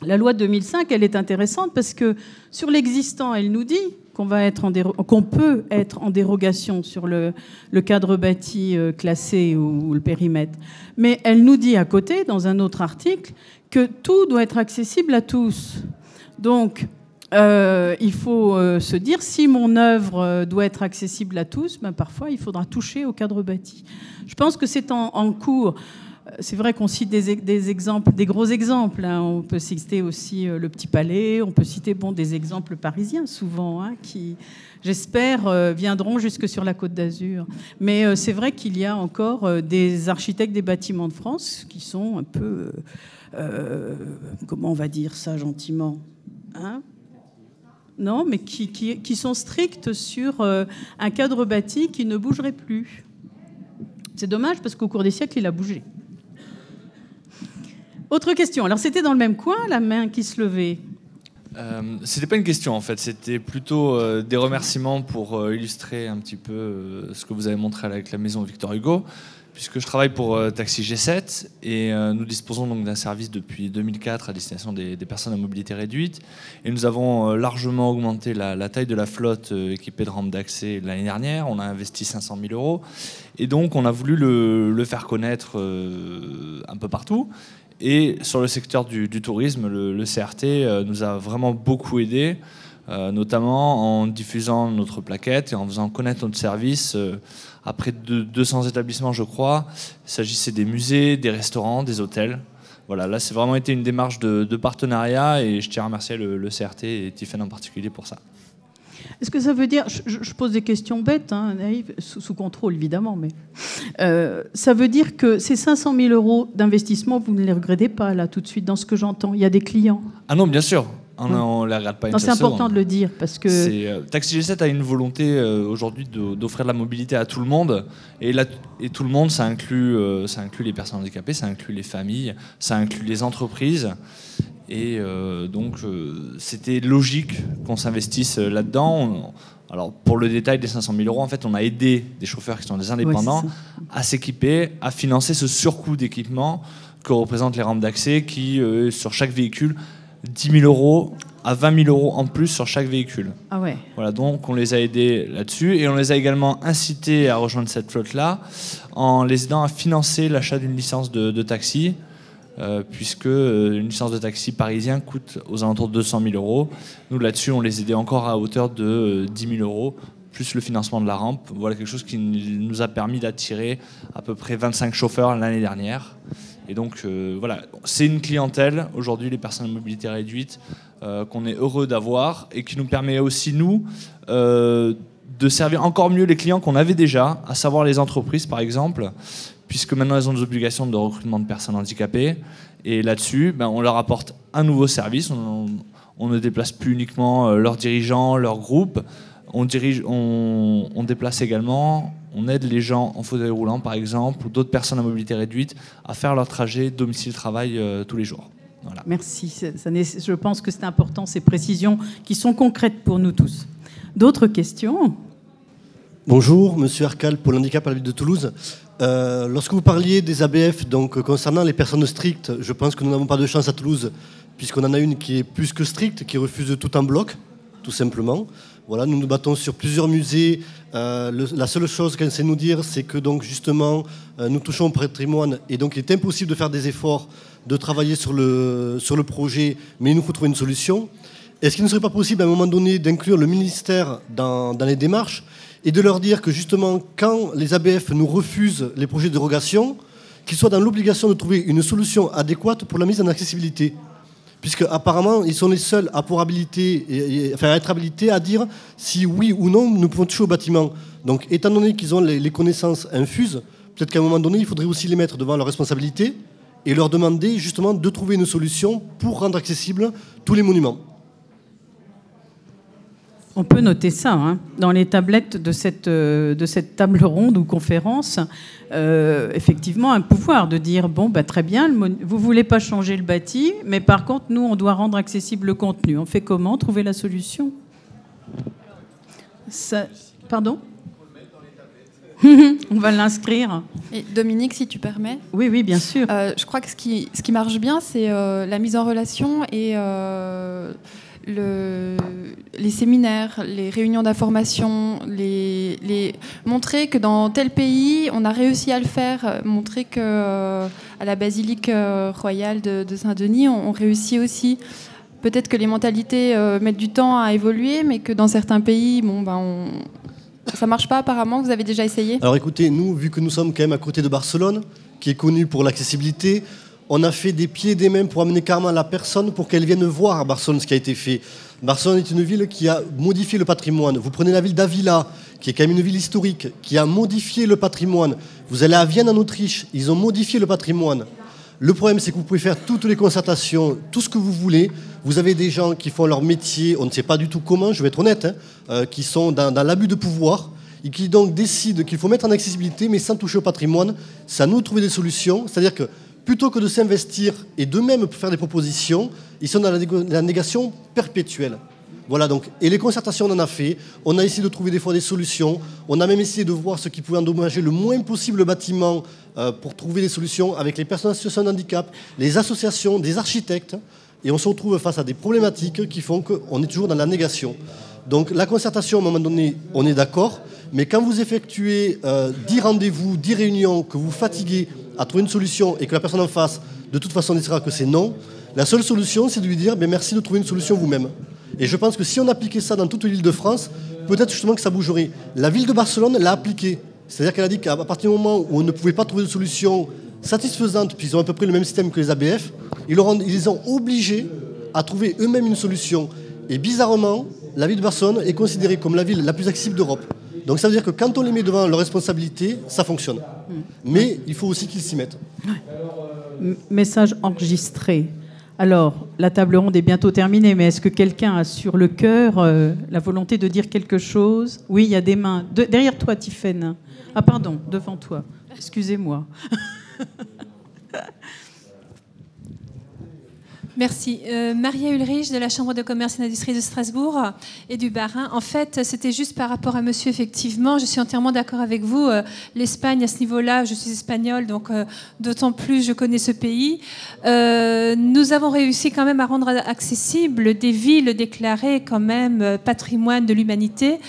La loi de 2005, elle est intéressante parce que sur l'existant, elle nous dit qu'on peut être en dérogation sur le cadre bâti classé ou le périmètre. Mais elle nous dit à côté, dans un autre article, que tout doit être accessible à tous. Donc, il faut se dire, si mon œuvre doit être accessible à tous, parfois, il faudra toucher au cadre bâti. Je pense que c'est en cours. C'est vrai qu'on cite des exemples, des gros exemples. On peut citer aussi le Petit Palais, on peut citer des exemples parisiens souvent, qui, j'espère, viendront jusque sur la Côte d'Azur. Mais c'est vrai qu'il y a encore des architectes des bâtiments de France qui sont un peu... comment on va dire ça gentiment, non, mais qui sont stricts sur un cadre bâti qui ne bougerait plus. C'est dommage parce qu'au cours des siècles, il a bougé. Autre question. Alors, c'était dans le même coin, la main qui se levait. C'était pas une question en fait, c'était plutôt des remerciements pour illustrer un petit peu ce que vous avez montré avec la maison Victor Hugo, puisque je travaille pour Taxi G7 et nous disposons donc d'un service depuis 2004 à destination des personnes à mobilité réduite, et nous avons largement augmenté la taille de la flotte équipée de rampes d'accès l'année dernière. On a investi 500 000 € et donc on a voulu le faire connaître un peu partout. Et sur le secteur du tourisme, le CRT nous a vraiment beaucoup aidé, notamment en diffusant notre plaquette et en faisant connaître notre service à près de 200 établissements, je crois. Il s'agissait des musées, des restaurants, des hôtels. Voilà, là, c'est vraiment été une démarche de partenariat et je tiens à remercier le CRT et Tiffen en particulier pour ça. Est-ce que ça veut dire, je pose des questions bêtes, naïves, sous contrôle évidemment, mais ça veut dire que ces 500 000 € d'investissement, vous ne les regrettez pas là tout de suite dans ce que j'entends? Il y a des clients? Ah non, bien sûr. On ne les regarde pas une Non, c'est seule important seconde. de le dire parce que Taxi G7 a une volonté aujourd'hui d'offrir de la mobilité à tout le monde. Et tout le monde, ça inclut les personnes handicapées, ça inclut les familles, ça inclut les entreprises. Et donc, c'était logique qu'on s'investisse là-dedans. Alors, pour le détail des 500 000 euros, en fait, on a aidé des chauffeurs qui sont des indépendants à s'équiper, à financer ce surcoût d'équipement que représentent les rampes d'accès qui, sur chaque véhicule, 10 000 euros à 20 000 euros en plus sur chaque véhicule. Ah ouais. Voilà, donc on les a aidés là-dessus et on les a également incités à rejoindre cette flotte-là en les aidant à financer l'achat d'une licence de taxi, puisque une licence de taxi parisien coûte aux alentours de 200 000 euros. Nous, là-dessus, on les aidait encore à hauteur de 10 000 euros, plus le financement de la rampe. Voilà quelque chose qui nous a permis d'attirer à peu près 25 chauffeurs l'année dernière. Et donc, voilà, c'est une clientèle, aujourd'hui, les personnes à mobilité réduite, qu'on est heureux d'avoir et qui nous permet aussi, nous, de servir encore mieux les clients qu'on avait déjà, à savoir les entreprises, par exemple, puisque maintenant, elles ont des obligations de recrutement de personnes handicapées. Et là-dessus, on leur apporte un nouveau service. On ne déplace plus uniquement leurs dirigeants, leurs groupes. On déplace également, on aide les gens en fauteuil roulant, par exemple, ou d'autres personnes à mobilité réduite, à faire leur trajet domicile-travail tous les jours. Voilà. Merci. Je pense que c'est important, ces précisions qui sont concrètes pour nous tous. D'autres questions ? Bonjour, Monsieur Arcal, Pôle handicap à la ville de Toulouse. Lorsque vous parliez des ABF, donc concernant les personnes strictes, je pense que nous n'avons pas de chance à Toulouse, puisqu'on en a une qui est plus que stricte, qui refuse tout en bloc, tout simplement. Voilà, nous nous battons sur plusieurs musées. La seule chose qu'elle sait nous dire, c'est que donc justement, nous touchons au patrimoine et donc il est impossible de faire des efforts, de travailler sur le projet, mais il nous faut trouver une solution. Est-ce qu'il ne serait pas possible à un moment donné d'inclure le ministère dans les démarches et de leur dire que justement, quand les ABF nous refusent les projets de dérogation, qu'ils soient dans l'obligation de trouver une solution adéquate pour la mise en accessibilité ? Puisque apparemment ils sont les seuls à pouvoir être habilités à dire si oui ou non nous pouvons toucher au bâtiment. Donc étant donné qu'ils ont les connaissances infuses, peut-être qu'à un moment donné il faudrait aussi les mettre devant leurs responsabilités et leur demander justement de trouver une solution pour rendre accessibles tous les monuments. On peut noter ça dans les tablettes de cette table ronde ou conférence. Effectivement, un pouvoir de dire bon, très bien, vous voulez pas changer le bâti, mais par contre, nous, on doit rendre accessible le contenu. On fait comment ? Trouver la solution ? Pardon ? On va l'inscrire. Et Dominique, si tu permets. Oui, bien sûr. Je crois que ce qui marche bien, c'est la mise en relation et les séminaires, les réunions d'information, montrer que dans tel pays, on a réussi à le faire, montrer que à la basilique royale de Saint-Denis, on réussit aussi. Peut-être que les mentalités mettent du temps à évoluer, mais que dans certains pays, ça marche pas apparemment. Vous avez déjà essayé ? Alors écoutez, nous, vu que nous sommes quand même à côté de Barcelone, qui est connue pour l'accessibilité, on a fait des pieds et des mains pour amener carrément la personne pour qu'elle vienne voir à Barcelone ce qui a été fait. Barcelone est une ville qui a modifié le patrimoine. Vous prenez la ville d'Avila, qui est quand même une ville historique, qui a modifié le patrimoine. Vous allez à Vienne en Autriche, ils ont modifié le patrimoine. Le problème, c'est que vous pouvez faire toutes les concertations, tout ce que vous voulez. Vous avez des gens qui font leur métier, on ne sait pas du tout comment, je vais être honnête, qui sont dans l'abus de pouvoir et qui donc décident qu'il faut mettre en accessibilité, mais sans toucher au patrimoine. C'est à nous de trouver des solutions. C'est-à-dire que plutôt que de s'investir et d'eux-mêmes faire des propositions, ils sont dans la négation perpétuelle. Voilà donc. Et les concertations, on en a fait. On a essayé de trouver des fois des solutions. On a même essayé de voir ce qui pouvait endommager le moins possible le bâtiment pour trouver des solutions avec les personnes en situation de handicap, les associations, des architectes. Et on se retrouve face à des problématiques qui font qu'on est toujours dans la négation. Donc la concertation, à un moment donné, on est d'accord. Mais quand vous effectuez 10 rendez-vous, 10 réunions, que vous fatiguez à trouver une solution et que la personne en face, de toute façon, dira que c'est non, la seule solution, c'est de lui dire merci de trouver une solution vous-même. Et je pense que si on appliquait ça dans toute l'île de France, peut-être justement que ça bougerait. La ville de Barcelone l'a appliqué. C'est-à-dire qu'elle a dit qu'à partir du moment où on ne pouvait pas trouver de solution satisfaisante, puis ils ont à peu près le même système que les ABF, ils les ont obligés à trouver eux-mêmes une solution. Et bizarrement, la ville de Barcelone est considérée comme la ville la plus accessible d'Europe. Donc ça veut dire que quand on les met devant leurs responsabilités, ça fonctionne. Mais il faut aussi qu'ils s'y mettent. Message enregistré. Alors, la table ronde est bientôt terminée, mais est-ce que quelqu'un a sur le cœur la volonté de dire quelque chose? Oui, il y a des mains. Derrière toi, Tiffaine. Ah pardon, devant toi. Excusez-moi. Merci. Maria Ulrich de la Chambre de commerce et d'industrie de Strasbourg et du Bas-Rhin. En fait, c'était juste par rapport à monsieur, effectivement. Je suis entièrement d'accord avec vous. L'Espagne, à ce niveau-là, je suis espagnole, donc d'autant plus je connais ce pays. Nous avons réussi quand même à rendre accessibles des villes déclarées quand même patrimoine de l'humanité.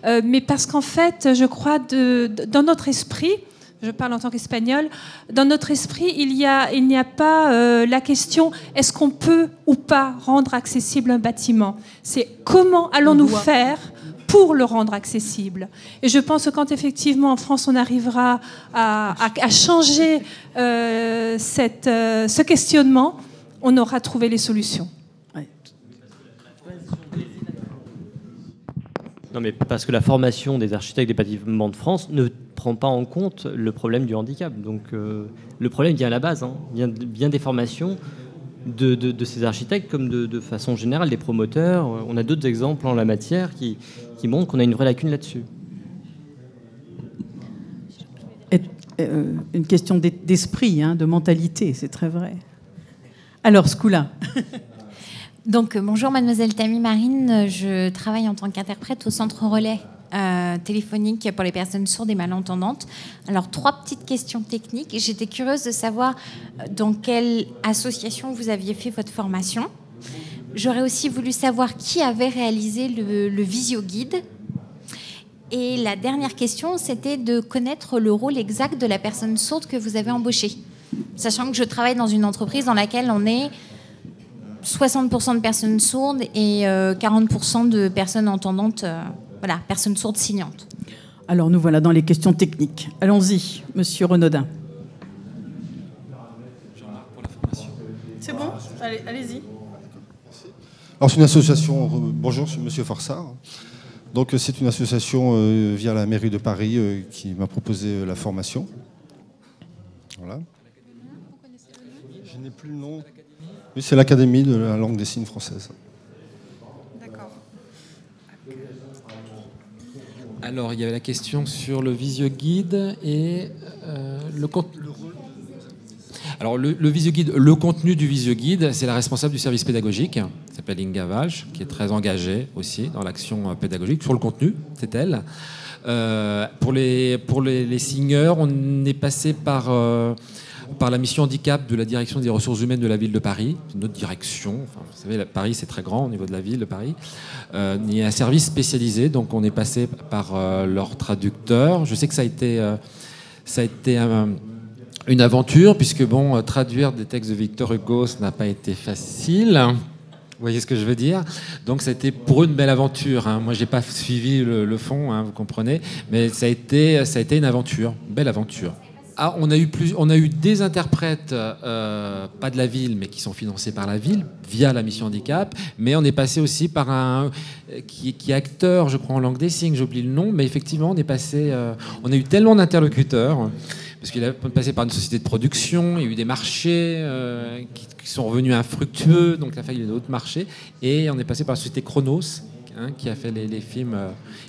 Mais parce qu'en fait, je crois, dans notre esprit, je parle en tant qu'Espagnole, dans notre esprit, il n'y a pas la question est-ce qu'on peut ou pas rendre accessible un bâtiment. C'est comment allons-nous faire pour le rendre accessible. Et je pense que quand effectivement en France on arrivera à changer ce questionnement, on aura trouvé les solutions. Non, mais parce que la formation des architectes des bâtiments de France ne prend pas en compte le problème du handicap. Donc le problème vient à la base, vient des formations de ces architectes comme de façon générale des promoteurs. On a d'autres exemples en la matière qui montrent qu'on a une vraie lacune là-dessus. Une question d'esprit, de mentalité, c'est très vrai. Alors, Skoula. Donc, bonjour Mademoiselle Tammy Marine, je travaille en tant qu'interprète au centre relais téléphonique pour les personnes sourdes et malentendantes. Alors, 3 petites questions techniques. J'étais curieuse de savoir dans quelle association vous aviez fait votre formation. J'aurais aussi voulu savoir qui avait réalisé le visio-guide. Et la dernière question, c'était de connaître le rôle exact de la personne sourde que vous avez embauchée. Sachant que je travaille dans une entreprise dans laquelle on est 60% de personnes sourdes et 40% de personnes entendantes, personnes sourdes signantes. Alors nous voilà dans les questions techniques. Allons-y, monsieur Renaudin. C'est bon? Allez-y. Alors c'est une association, bonjour, je suis monsieur Forsard. Donc c'est une association via la mairie de Paris qui m'a proposé la formation. Voilà. Je n'ai plus le nom. Oui, c'est l'Académie de la langue des signes française. D'accord. Alors, il y avait la question sur le visio-guide et le contenu. Alors, le visio-guide, le contenu du visio-guide, c'est la responsable du service pédagogique, qui s'appelle Inga Walsh, qui est très engagée aussi dans l'action pédagogique. Sur le contenu, c'est elle. Pour les signeurs, on est passé par la mission handicap de la direction des ressources humaines de la ville de Paris, notre direction. Enfin, vous savez, Paris, c'est très grand au niveau de la ville de Paris. Il y a un service spécialisé, donc on est passé par leur traducteur. Je sais que ça a été une aventure, puisque traduire des textes de Victor Hugo, ça n'a pas été facile. Vous voyez ce que je veux dire? Donc ça a été pour eux une belle aventure. Moi, j'ai pas suivi le fond, vous comprenez, mais ça a été une aventure, une belle aventure. Ah, on a eu des interprètes, pas de la ville, mais qui sont financés par la ville, via la mission handicap, mais on est passé aussi par un qui est acteur, je crois, en langue des signes, j'oublie le nom, mais effectivement, on a eu tellement d'interlocuteurs, parce qu'il a passé par une société de production, il y a eu des marchés qui sont revenus infructueux, donc il a fallu d'autres marchés, et on est passé par la société Chronos, qui a fait les films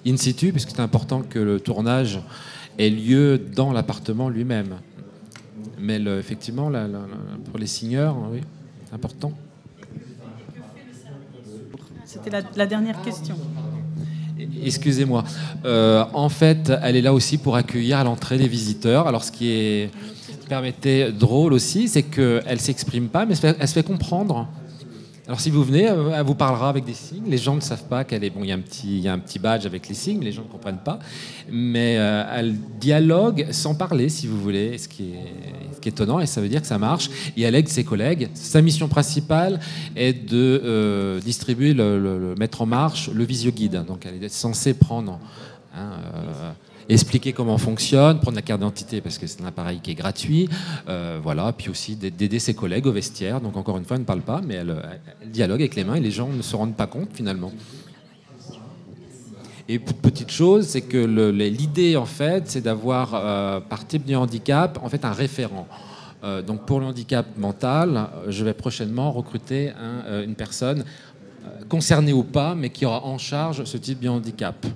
in situ, puisque c'est important que le tournage ait lieu dans l'appartement lui-même. Mais effectivement, pour les signeurs, oui, c'est important. C'était la dernière question. Excusez-moi. En fait, elle est là aussi pour accueillir à l'entrée les visiteurs. Alors, ce qui permettait drôle aussi, c'est qu'elle ne s'exprime pas, mais elle se fait comprendre. Alors si vous venez, elle vous parlera avec des signes. Les gens ne savent pas qu'elle est... Bon, il y a un petit badge avec les signes, les gens ne comprennent pas. Mais elle dialogue sans parler, si vous voulez, ce qui est étonnant, et ça veut dire que ça marche. Et elle aide ses collègues. Sa mission principale est de distribuer, mettre en marche le visio-guide. Donc elle est censée prendre... expliquer comment on fonctionne, prendre la carte d'identité parce que c'est un appareil qui est gratuit, voilà, puis aussi d'aider ses collègues au vestiaire. Donc encore une fois, elle ne parle pas, mais elle dialogue avec les mains et les gens ne se rendent pas compte finalement. Et petite chose, c'est que l'idée en fait, c'est d'avoir par type de handicap en fait un référent. Donc pour le handicap mental, je vais prochainement recruter une personne concernée ou pas, mais qui aura en charge ce type de handicap.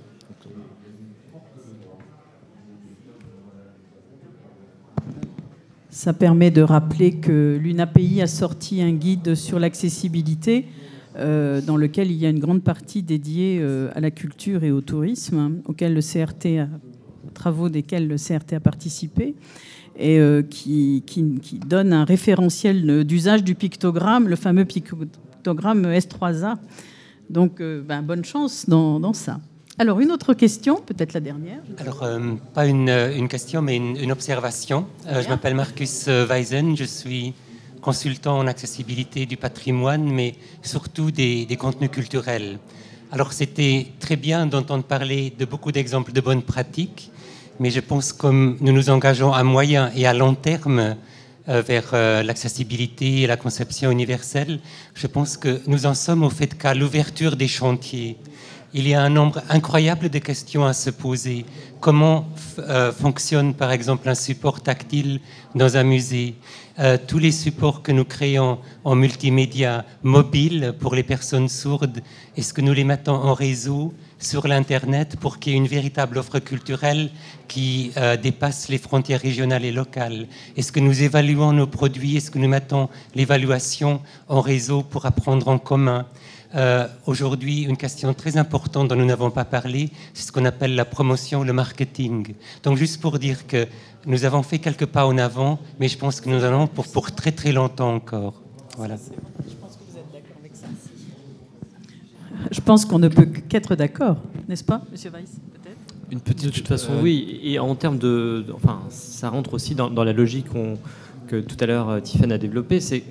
Ça permet de rappeler que l'UNAPI a sorti un guide sur l'accessibilité dans lequel il y a une grande partie dédiée à la culture et au tourisme, auquel le CRT travaux desquels le CRT a participé, et qui donne un référentiel d'usage du pictogramme, le fameux pictogramme S3A. Donc, bonne chance dans ça. Alors, une autre question, peut-être la dernière. Alors, pas une question, mais une observation. Je m'appelle Marcus Weisen, je suis consultant en accessibilité du patrimoine, mais surtout des contenus culturels. Alors, c'était très bien d'entendre parler de beaucoup d'exemples de bonnes pratiques, mais je pense que comme nous nous engageons à moyen et à long terme vers l'accessibilité et la conception universelle, je pense que nous en sommes au fait qu'à l'ouverture des chantiers, il y a un nombre incroyable de questions à se poser. Comment fonctionne par exemple un support tactile dans un musée? Tous les supports que nous créons en multimédia mobile pour les personnes sourdes, est-ce que nous les mettons en réseau sur l'Internet pour qu'il y ait une véritable offre culturelle qui dépasse les frontières régionales et locales? Est-ce que nous évaluons nos produits? Est-ce que nous mettons l'évaluation en réseau pour apprendre en commun? Aujourd'hui, une question très importante dont nous n'avons pas parlé, c'est ce qu'on appelle la promotion, le marketing. Donc juste pour dire que nous avons fait quelques pas en avant, mais je pense que nous allons pour très très longtemps encore. Voilà. Je pense que vous êtes d'accord avec ça. Je pense qu'on ne peut qu'être d'accord, n'est-ce pas, Monsieur Weiss, peut-être? De toute façon, oui. Et en termes ça rentre aussi dans la logique que tout à l'heure Tiffaine a développée, c'est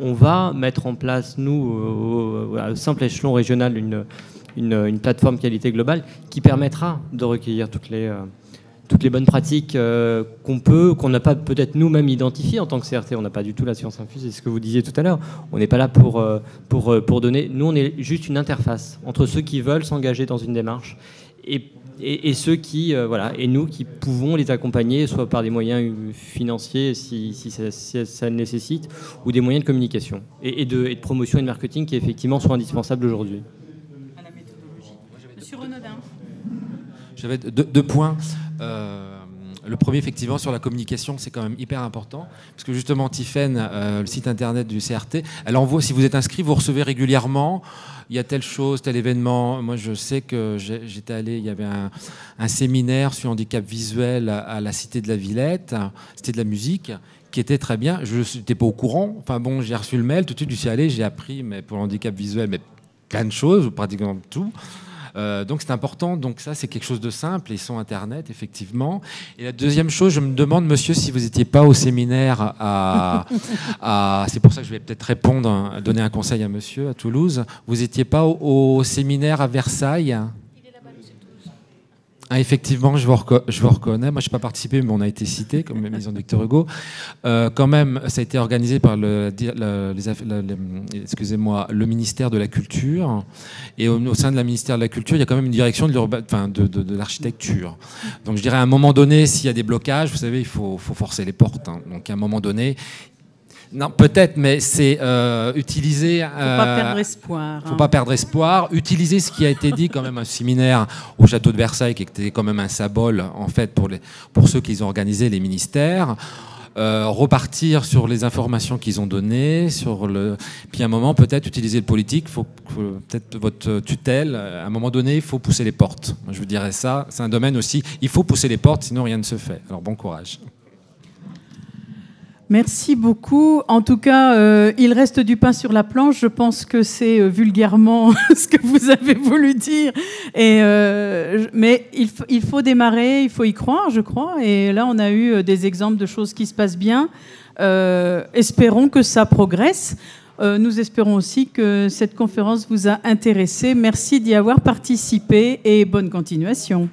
on va mettre en place, nous, à simple échelon régional, une plateforme qualité globale qui permettra de recueillir toutes les bonnes pratiques qu'on n'a pas peut-être nous-mêmes identifiées en tant que CRT. On n'a pas du tout la science infuse, c'est ce que vous disiez tout à l'heure. On n'est pas là pour donner... Nous, on est juste une interface entre ceux qui veulent s'engager dans une démarche et ceux qui, et nous qui pouvons les accompagner, soit par des moyens financiers si ça le nécessite, ou des moyens de communication et de promotion et de marketing qui effectivement sont indispensables aujourd'hui. À la méthodologie. Monsieur Renaudin. J'avais deux points. Le premier, effectivement, sur la communication, c'est quand même hyper important. Parce que justement, Tiffaine, le site internet du CRT, elle envoie, si vous êtes inscrit, vous recevez régulièrement, il y a telle chose, tel événement. Moi, je sais que j'étais allé, il y avait un séminaire sur handicap visuel à la Cité de la Villette, Cité de la musique, qui était très bien. Je n'étais pas au courant. Enfin bon, j'ai reçu le mail, tout de suite, je suis allé, j'ai appris, mais pour le handicap visuel, mais plein de choses, pratiquement tout. Donc c'est important, donc ça c'est quelque chose de simple, et son internet effectivement. Et la deuxième chose, je me demande, monsieur, si vous n'étiez pas au séminaire c'est pour ça que je vais peut-être répondre, donner un conseil à monsieur à Toulouse, vous n'étiez pas au séminaire à Versailles? Ah, effectivement, je vous reconnais. Moi, je n'ai pas participé, mais on a été cité comme maison de Victor Hugo. Quand même, ça a été organisé par le ministère de la Culture. Et au sein de la ministère de la Culture, il y a quand même une direction de l'architecture. Donc, je dirais à un moment donné, s'il y a des blocages, vous savez, il faut forcer les portes. Hein. Donc, à un moment donné... Non, peut-être, mais c'est utiliser... Il ne faut pas perdre espoir. Il ne faut pas perdre espoir. Utiliser ce qui a été dit quand même un séminaire au château de Versailles, qui était quand même un symbole, en fait, pour ceux qui ont organisé les ministères. Repartir sur les informations qu'ils ont données, puis à un moment, peut-être utiliser le politique. Peut-être votre tutelle, à un moment donné, il faut pousser les portes. Moi, je vous dirais ça. C'est un domaine aussi, il faut pousser les portes, sinon rien ne se fait. Alors, bon courage. Merci beaucoup. En tout cas, il reste du pain sur la planche. Je pense que c'est vulgairement ce que vous avez voulu dire. Mais il faut démarrer, il faut y croire, je crois. Et là, on a eu des exemples de choses qui se passent bien. Espérons que ça progresse. Nous espérons aussi que cette conférence vous a intéressé. Merci d'y avoir participé et bonne continuation.